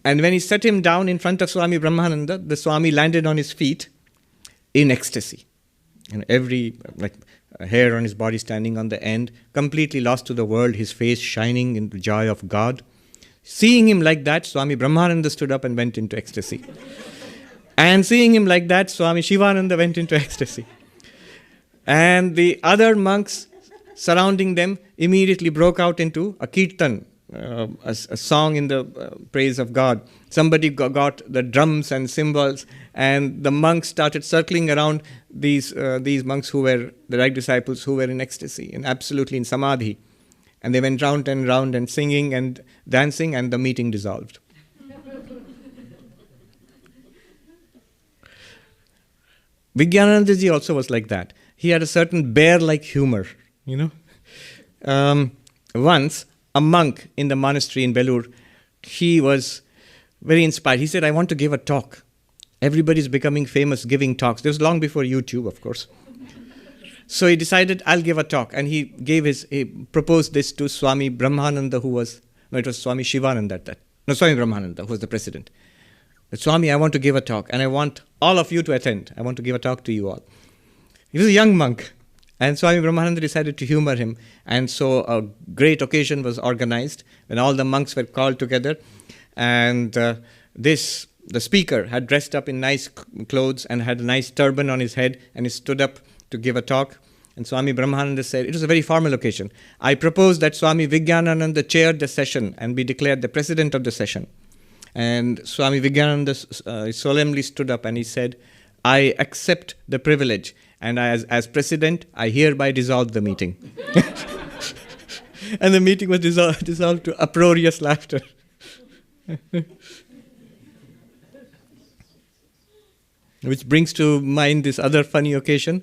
And when he set him down in front of Swami Brahmananda, the Swami landed on his feet in ecstasy. And every hair on his body standing on the end, completely lost to the world, his face shining in the joy of God. Seeing him like that, Swami Brahmananda stood up and went into ecstasy. And seeing him like that, Swami Shivananda went into ecstasy. And the other monks surrounding them immediately broke out into a kirtan, a song in the praise of God. Somebody got the drums and cymbals, and the monks started circling around these monks who were the right disciples, who were in ecstasy and absolutely in samadhi. And they went round and round and singing and dancing, and the meeting dissolved. Vijnanananda also was like that. He had a certain bear-like humor, Once, a monk in the monastery in Belur, he was very inspired. He said, I want to give a talk. Everybody's becoming famous giving talks. This was long before YouTube, of course. So he decided, I'll give a talk. And he proposed this to Swami Brahmananda, it was Swami Shivananda at that. No, Swami Brahmananda, who was the president. But Swami, I want to give a talk, and I want all of you to attend. I want to give a talk to you all. He was a young monk. And Swami Brahmananda decided to humor him. And so a great occasion was organized when all the monks were called together. And the speaker had dressed up in nice clothes and had a nice turban on his head, and he stood up to give a talk. And Swami Brahmananda said, it was a very formal occasion. I propose that Swami Vijnanananda chair the session and be declared the president of the session. And Swami Vijnanananda solemnly stood up and he said, I accept the privilege. And as president, I hereby dissolve the meeting. And the meeting was dissolved to uproarious laughter. Which brings to mind this other funny occasion.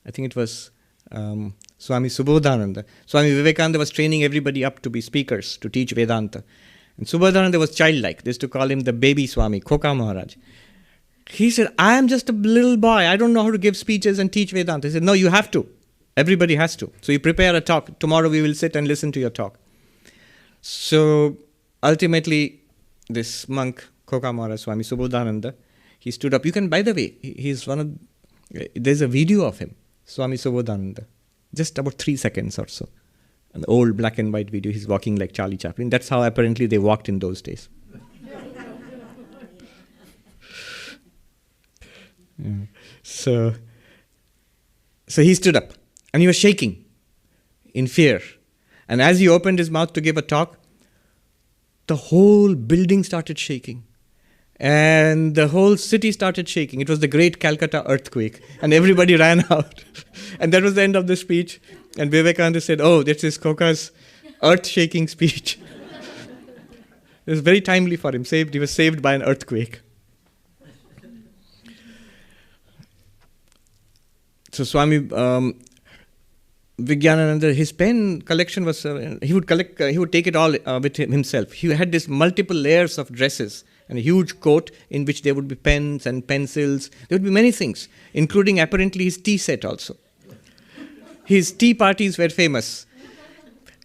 I think it was Swami Subodhananda. Swami Vivekananda was training everybody up to be speakers, to teach Vedanta. And Subodhananda was childlike. They used to call him the baby Swami, Khoka Maharaj. He said, I am just a little boy. I don't know how to give speeches and teach Vedanta. He said, no, you have to. Everybody has to. So you prepare a talk. Tomorrow we will sit and listen to your talk. So ultimately, this monk, Khoka Maharaj, Swami Subodhananda, he stood up. You can, by the way, there's a video of him, Swami Subodhananda, just about 3 seconds or so. An old black and white video. He's walking like Charlie Chaplin. That's how apparently they walked in those days. Yeah. So he stood up and he was shaking in fear. And as he opened his mouth to give a talk, the whole building started shaking. And the whole city started shaking. It was the great Calcutta earthquake. And everybody ran out. And that was the end of the speech. And Vivekananda said, oh, this is Khoka's earth-shaking speech. It was very timely for him. He was saved by an earthquake. So Swami Vijnanananda, his pen collection was, he would take it all with himself. He had these multiple layers of dresses and a huge coat in which there would be pens and pencils. There would be many things, including apparently his tea set also. His tea parties were famous.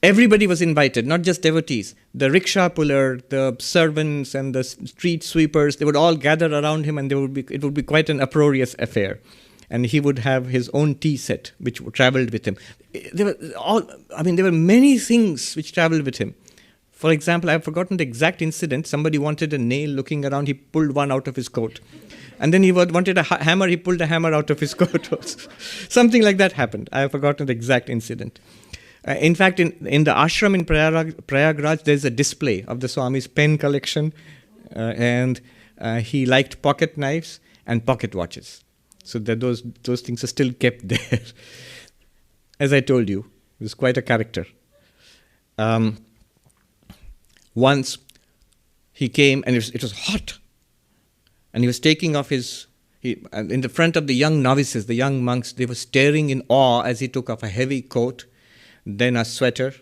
Everybody was invited, not just devotees. The rickshaw puller, the servants and the street sweepers, they would all gather around him, and it would be quite an uproarious affair. And he would have his own tea set, which traveled with him. There were many things which traveled with him. For example, I've forgotten the exact incident. Somebody wanted a nail, looking around, he pulled one out of his coat. And then he wanted a hammer, he pulled a hammer out of his coat also. Something like that happened. I have forgotten the exact incident. In fact, in the ashram in Prayagraj, there's a display of the Swami's pen collection, and he liked pocket knives and pocket watches. So that those things are still kept there. As I told you, he was quite a character. Once he came, and it was hot, and he was taking off in the front of the young novices, the young monks, they were staring in awe as he took off a heavy coat, then a sweater,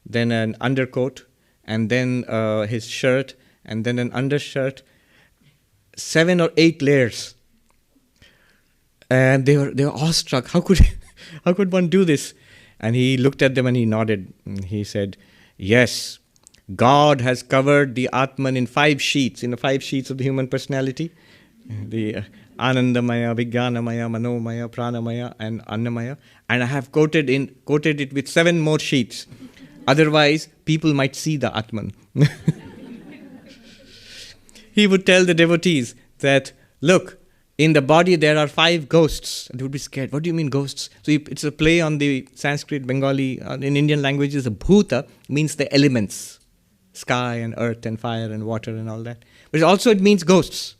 then an undercoat, and then his shirt, and then an undershirt, 7 or 8 layers. And they were awestruck. How could one do this? And he looked at them and he nodded. And he said, yes, God has covered the Atman in 5 sheets, in the 5 sheets of the human personality. The Anandamaya, Vijnanamaya, Manomaya, Pranamaya, and Annamaya. And I have coated it with 7 more sheets. Otherwise, people might see the Atman. He would tell the devotees that, look, in the body there are 5 ghosts. And they would be scared. What do you mean ghosts? So it's a play on the Sanskrit, Bengali, in Indian languages, a bhuta means the elements. Sky and earth and fire and water and all that. But also it means ghosts.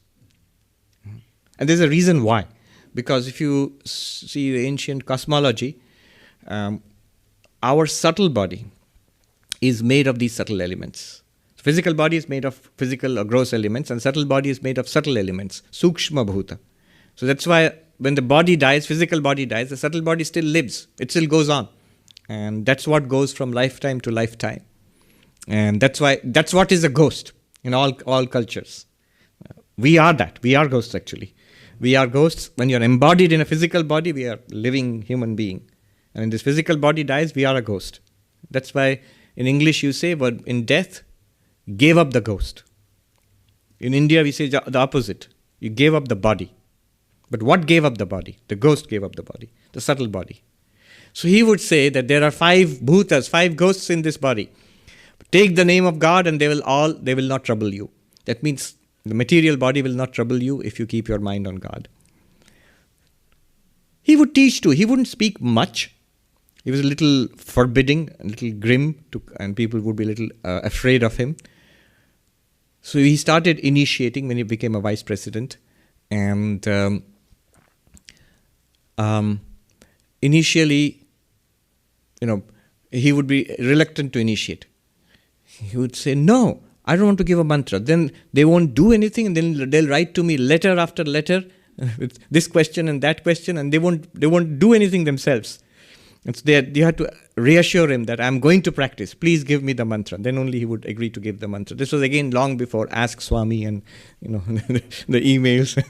And there's a reason why. Because if you see the ancient cosmology, our subtle body is made of these subtle elements. Physical body is made of physical or gross elements, and subtle body is made of subtle elements, sukshma bhuta. So that's why when the body dies, physical body dies, the subtle body still lives. It still goes on. And that's what goes from lifetime to lifetime. And that's what is a ghost in all cultures. We are that. We are ghosts actually. We are ghosts. When you're embodied in a physical body, we are living human being. And when this physical body dies, we are a ghost. That's why in English you say, but in death, gave up the ghost. In India we say the opposite. You gave up the body. But what gave up the body? The ghost gave up the body, the subtle body. So he would say that there are 5 bhutas, 5 ghosts in this body. Take the name of God and they will not trouble you. That means the material body will not trouble you if you keep your mind on God. He would teach too. He wouldn't speak much. He was a little forbidding, a little grim, and people would be a little afraid of him. So he started initiating when he became a vice president. And initially, he would be reluctant to initiate. He would say, no, I don't want to give a mantra. Then they won't do anything, and then they'll write to me letter after letter with this question and that question, and they won't do anything themselves. And so you have to reassure him that I'm going to practice. Please give me the mantra. Then only he would agree to give the mantra. This was again long before Ask Swami and the emails.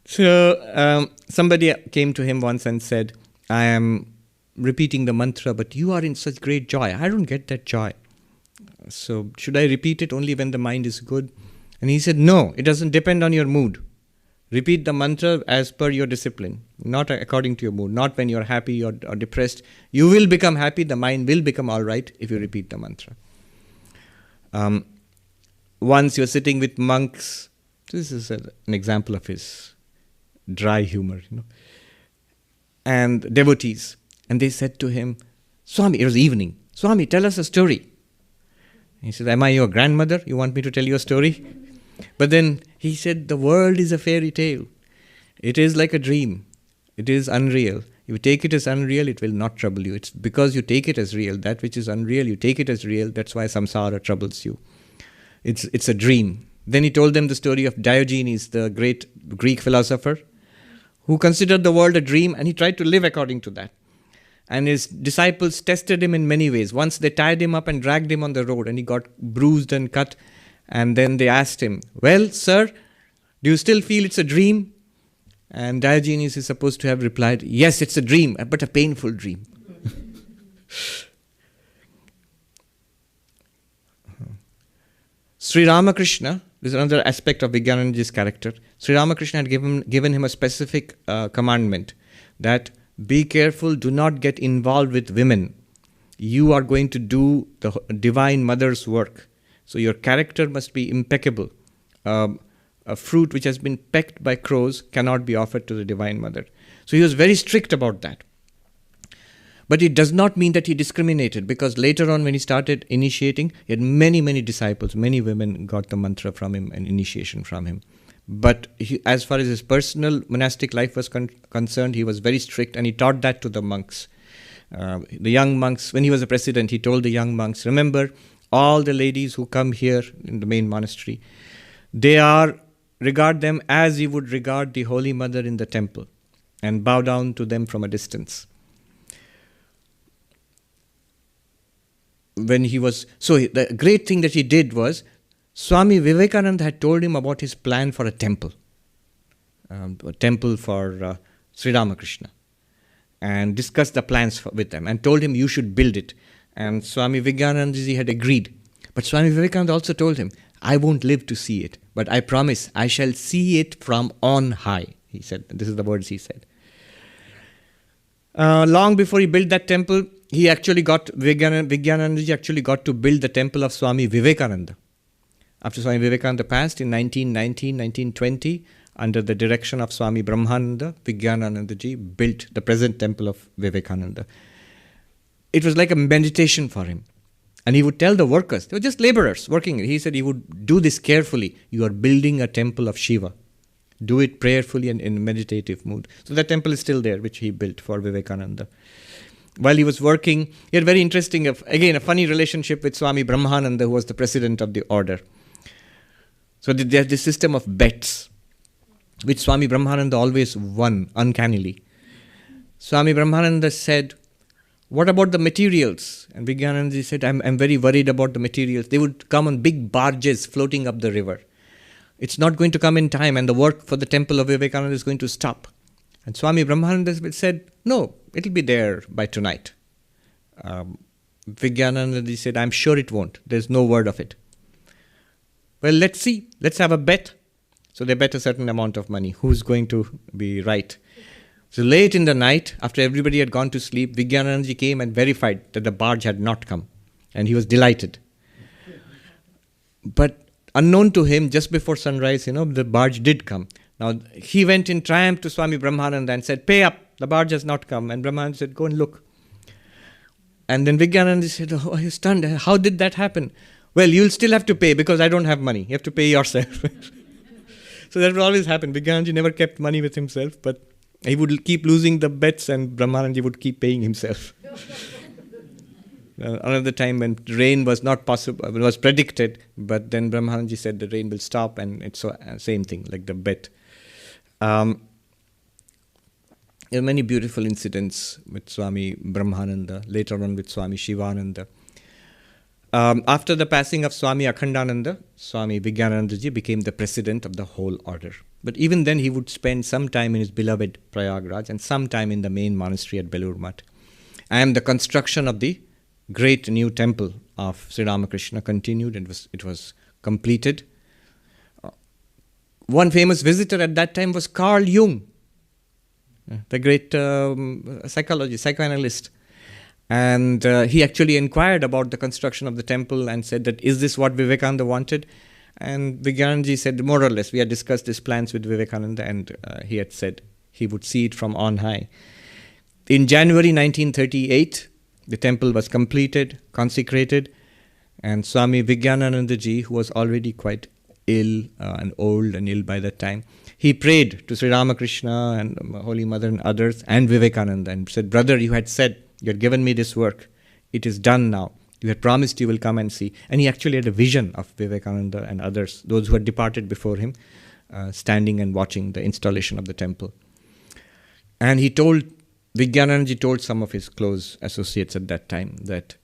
So somebody came to him once and said, I am repeating the mantra, but you are in such great joy. I don't get that joy. So should I repeat it only when the mind is good? And he said, no, it doesn't depend on your mood. Repeat the mantra as per your discipline, not according to your mood, not when you're happy or depressed. You will become happy, the mind will become all right if you repeat the mantra. Once you're sitting with monks, this is an example of his dry humor, and devotees. And they said to him, Swami, it was evening, Swami, tell us a story. He said, am I your grandmother? You want me to tell you a story? But then he said, the world is a fairy tale. It is like a dream. It is unreal. If you take it as unreal, it will not trouble you. It's because you take it as real. That which is unreal, you take it as real. That's why samsara troubles you. It's a dream. Then he told them the story of Diogenes, the great Greek philosopher, who considered the world a dream, and he tried to live according to that. And his disciples tested him in many ways. Once they tied him up and dragged him on the road, and he got bruised and cut. And then they asked him, well, sir, do you still feel it's a dream? And Diogenes is supposed to have replied, yes, it's a dream, but a painful dream. Sri Ramakrishna, this is another aspect of Vijnanananda's character. Sri Ramakrishna had given him a specific commandment that be careful, do not get involved with women. You are going to do the Divine Mother's work. So your character must be impeccable. A fruit which has been pecked by crows cannot be offered to the Divine Mother. So he was very strict about that. But it does not mean that he discriminated, because later on when he started initiating, he had many, many disciples. Many women got the mantra from him and initiation from him. But as far as his personal monastic life was concerned, he was very strict, and he taught that to the monks. The young monks, when he was a president, he told the young monks, remember, all the ladies who come here in the main monastery, regard them as you would regard the Holy Mother in the temple, and bow down to them from a distance. So the great thing that he did was, Swami Vivekananda had told him about his plan for a temple for Sri Ramakrishna, and discussed the plans with them, and told him you should build it. And Swami Vijnanananda had agreed. But Swami Vivekananda also told him, I won't live to see it, but I promise I shall see it from on high. He said, this is the words he said. Long before he built that temple, Vijnanananda actually got to build the temple of Swami Vivekananda. After Swami Vivekananda passed in 1920, under the direction of Swami Brahmananda, Vijnanananda built the present temple of Vivekananda. It was like a meditation for him. And he would tell the workers, they were just laborers working. He said he would do this carefully. You are building a temple of Shiva. Do it prayerfully and in a meditative mood. So that temple is still there, which he built for Vivekananda. While he was working, he had very interesting, again, a funny relationship with Swami Brahmananda, who was the president of the order. So they had this system of bets, which Swami Brahmananda always won, uncannily. Swami Brahmananda said, what about the materials? And Vijnanananda said, I'm very worried about the materials. They would come on big barges floating up the river. It's not going to come in time, and the work for the temple of Vivekananda is going to stop. And Swami Brahmananda said, no, it'll be there by tonight. Vijnanananda said, I'm sure it won't. There's no word of it. Well, let's see. Let's have a bet. So they bet a certain amount of money. Who's going to be right? So late in the night, after everybody had gone to sleep, Vijnanananda came and verified that the barge had not come. And he was delighted. But unknown to him, just before sunrise, the barge did come. Now, he went in triumph to Swami Brahmananda and said, pay up, the barge has not come. And Brahmananda said, go and look. And then Vijnanananda said, oh, I'm stunned. How did that happen? Well, you'll still have to pay because I don't have money. You have to pay yourself. So that would always happen. Vijnanananda never kept money with himself, but he would keep losing the bets and Brahmananda would keep paying himself. Another time when rain was not possible, it was predicted, but then Brahmananda said the rain will stop, and it's same thing, like the bet. There are many beautiful incidents with Swami Brahmananda, later on with Swami Shivananda. After the passing of Swami Akhandananda, Swami Vijnanananda became the president of the whole order. But even then he would spend some time in his beloved Prayagraj and some time in the main monastery at Belur Math. And the construction of the great new temple of Sri Ramakrishna continued, and it was completed. One famous visitor at that time was Carl Jung, the great psychoanalyst. And he actually inquired about the construction of the temple and said that, is this what Vivekananda wanted? And Vijnanananda said, more or less, we had discussed his plans with Vivekananda, and he had said he would see it from on high. In January 1938, the temple was completed, consecrated, and Swami Vijnanananda, who was already quite ill and old and ill by that time, he prayed to Sri Ramakrishna and Holy Mother and others and Vivekananda and said, brother, you had said, you had given me this work. It is done now. You had promised you will come and see. And he actually had a vision of Vivekananda and others, those who had departed before him, standing and watching the installation of the temple. And Vijnanananda told some of his close associates at that time that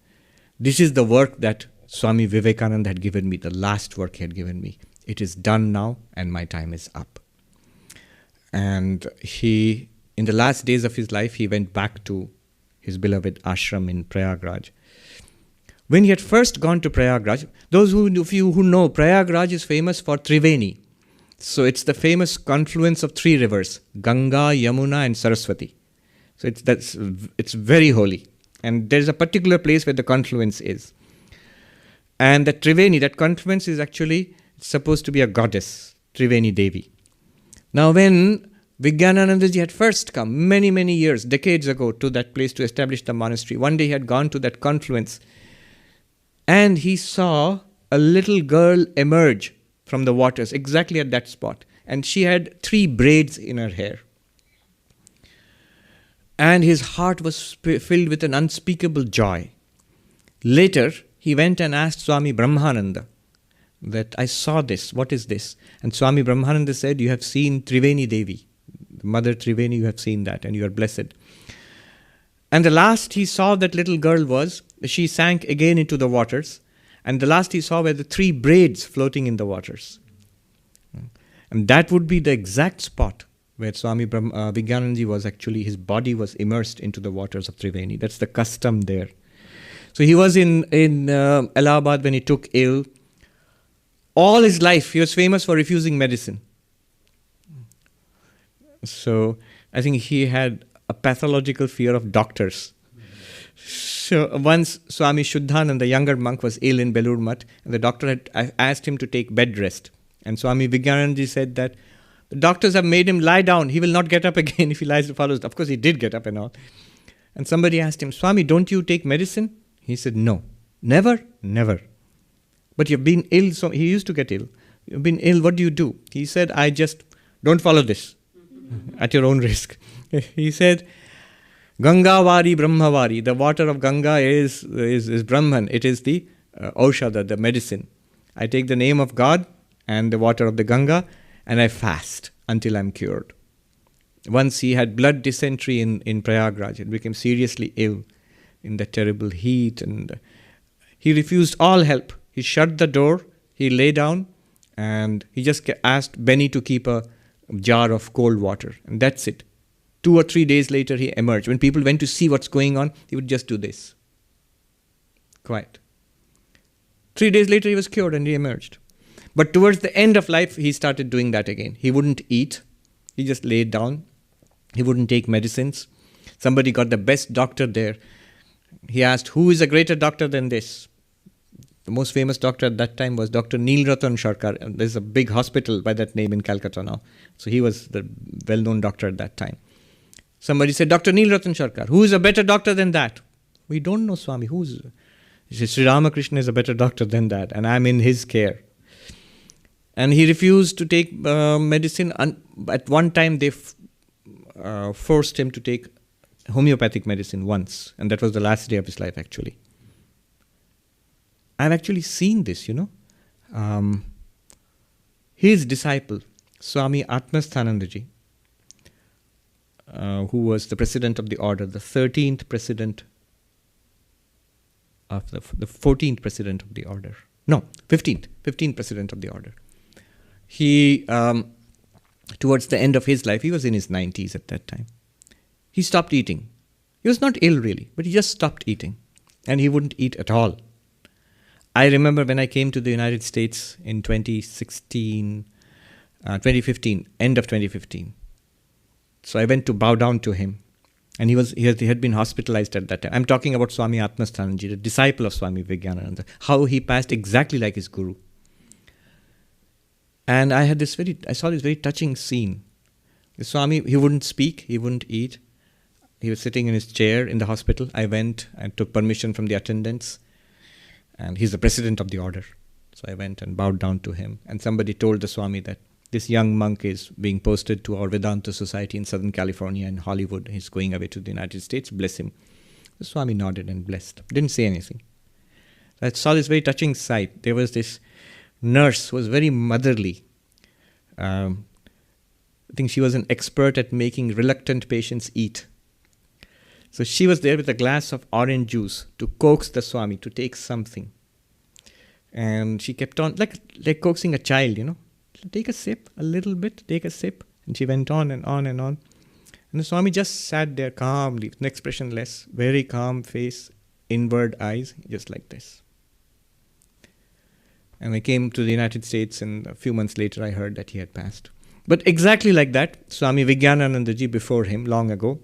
this is the work that Swami Vivekananda had given me, the last work he had given me. It is done now and my time is up. And in the last days of his life, he went back to his beloved ashram in Prayagraj. When he had first gone to Prayagraj, those of you who know, Prayagraj is famous for Triveni. So it's the famous confluence of three rivers, Ganga, Yamuna and Saraswati. So it's very holy. And there's a particular place where the confluence is. And that Triveni, that confluence is actually supposed to be a goddess, Triveni Devi. Now when Vijnanananda ji had first come, many, many years, decades ago, to that place to establish the monastery, one day he had gone to that confluence and he saw a little girl emerge from the waters exactly at that spot. And she had 3 braids in her hair. And his heart was filled with an unspeakable joy. Later, he went and asked Swami Brahmananda that, I saw this, what is this? And Swami Brahmananda said, you have seen Triveni Devi, Mother Triveni, you have seen that and you are blessed. And the last he saw that little girl was, she sank again into the waters, and the last he saw were the 3 braids floating in the waters. And that would be the exact spot where Swami Vijnanananda was actually, his body was immersed into the waters of Triveni. That's the custom there. So he was in Allahabad when he took ill. All his life, he was famous for refusing medicine. So I think he had a pathological fear of doctors. So once Swami Shuddhananda, the younger monk, was ill in Belur Math, and the doctor had asked him to take bed rest. And Swami Vijnanananda said that the doctors have made him lie down. He will not get up again if he lies and follows. Of course, he did get up and all. And somebody asked him, Swami, don't you take medicine? He said, no. Never? Never. But you've been ill. So he used to get ill. You've been ill. What do you do? He said, I just don't follow this at your own risk. He said, Gangavari Brahmavari. The water of Ganga is Brahman. It is the Aushadha, the medicine. I take the name of God and the water of the Ganga, and I fast until I'm cured. Once he had blood dysentery in Prayagraj. He became seriously ill in the terrible heat, and he refused all help. He shut the door, he lay down, and he just asked Benny to keep a jar of cold water, and that's it. 2 or 3 days later, he emerged. When people went to see what's going on, he would just do this. Quiet. 3 days later, he was cured and he emerged. But towards the end of life, he started doing that again. He wouldn't eat. He just laid down. He wouldn't take medicines. Somebody got the best doctor there. He asked, who is a greater doctor than this? The most famous doctor at that time was Dr. Neel Ratan Sarkar. There's a big hospital by that name in Calcutta now. So he was the well-known doctor at that time. Somebody said, Dr. Neel Ratan Sarkar, who is a better doctor than that? We don't know, Swami. He said, Sri Ramakrishna is a better doctor than that, and I'm in his care. And he refused to take medicine. At one time, they forced him to take homeopathic medicine once. And that was the last day of his life, actually. I've actually seen this, His disciple, Swami Atmasthanandaji, who was the president of the order, the 13th president of the 14th president of the order. No, 15th president of the order. He, towards the end of his life, he was in his 90s at that time. He stopped eating. He was not ill really, but he just stopped eating. And he wouldn't eat at all. I remember when I came to the United States in 2015, end of 2015. So I went to bow down to him. And he had been hospitalized at that time. I'm talking about Swami Atmasthanandaji, the disciple of Swami Vijnanananda, how he passed exactly like his guru. And I saw this very touching scene. The Swami, he wouldn't speak, he wouldn't eat. He was sitting in his chair in the hospital. I went and took permission from the attendants. And he's the president of the order. So I went and bowed down to him. And somebody told the Swami that this young monk is being posted to our Vedanta society in Southern California and Hollywood. He's going away to the United States. Bless him. The Swami nodded and blessed. Didn't say anything. I saw this very touching sight. There was this nurse who was very motherly. I think she was an expert at making reluctant patients eat. So she was there with a glass of orange juice to coax the Swami to take something. And she kept on, like coaxing a child, Take a sip, a little bit, take a sip. And she went on and on and on. And the Swami just sat there calmly, expressionless, very calm face, inward eyes, just like this. And I came to the United States, and a few months later I heard that he had passed. But exactly like that, Swami Vijnanananda ji before him, long ago,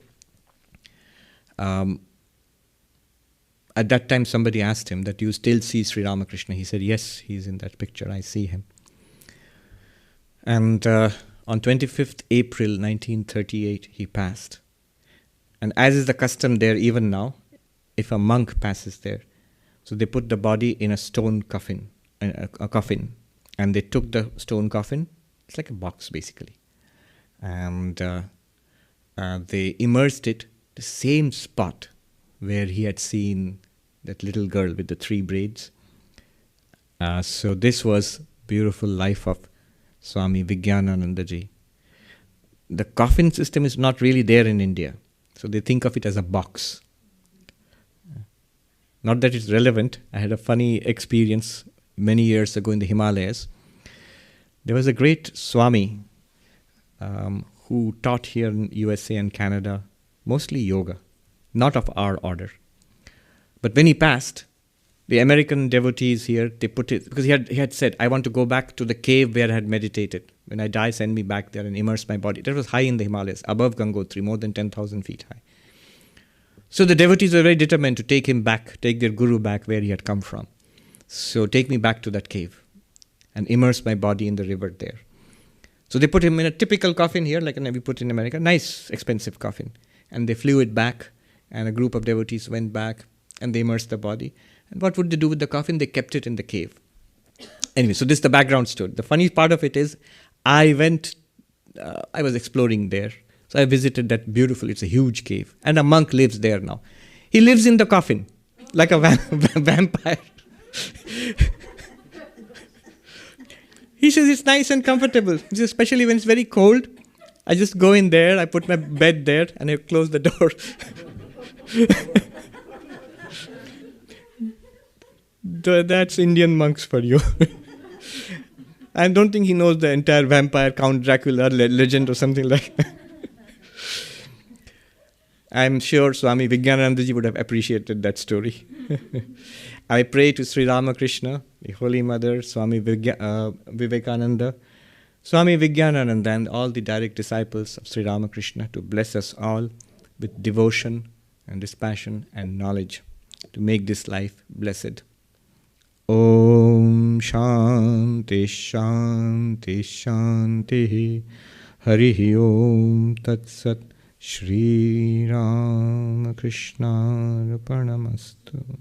At that time, somebody asked him that, you still see Sri Ramakrishna? He said, yes, he's in that picture. I see him. And on 25th April 1938, he passed. And as is the custom there even now, if a monk passes there, so they put the body in a stone coffin, a coffin, and they took the stone coffin, it's like a box basically, and they immersed it the same spot where he had seen that little girl with the 3 braids. So this was beautiful life of Swami Vijnanananda ji. The coffin system is not really there in India, so they think of it as a box. Not that it's relevant. I had a funny experience many years ago in the Himalayas. There was a great Swami who taught here in USA and Canada, mostly yoga, not of our order. But when he passed, the American devotees here, they put it, because he had said, I want to go back to the cave where I had meditated. When I die, send me back there and immerse my body. That was high in the Himalayas, above Gangotri, more than 10,000 feet high. So the devotees were very determined to take him back, take their guru back where he had come from. So take me back to that cave and immerse my body in the river there. So they put him in a typical coffin here, like we put in America, nice, expensive coffin. And they flew it back, and a group of devotees went back, and they immersed the body. And what would they do with the coffin? They kept it in the cave. Anyway, so this is the background story. The funny part of it is, I was exploring there. So I visited that beautiful, it's a huge cave. And a monk lives there now. He lives in the coffin, like a vampire. He says it's nice and comfortable, especially when it's very cold. I just go in there, I put my bed there, and I close the door. That's Indian monks for you. I don't think he knows the entire vampire Count Dracula legend or something like that. I'm sure Swami Vijnanananda ji would have appreciated that story. I pray to Sri Ramakrishna, the Holy Mother, Swami Vivekananda, Swami Vijnanananda, and all the direct disciples of Sri Ramakrishna to bless us all with devotion and dispassion and knowledge to make this life blessed. Om Shanti Shanti Shanti Harihi Om Tat Sat Shri Ramakrishna Arpanamastu.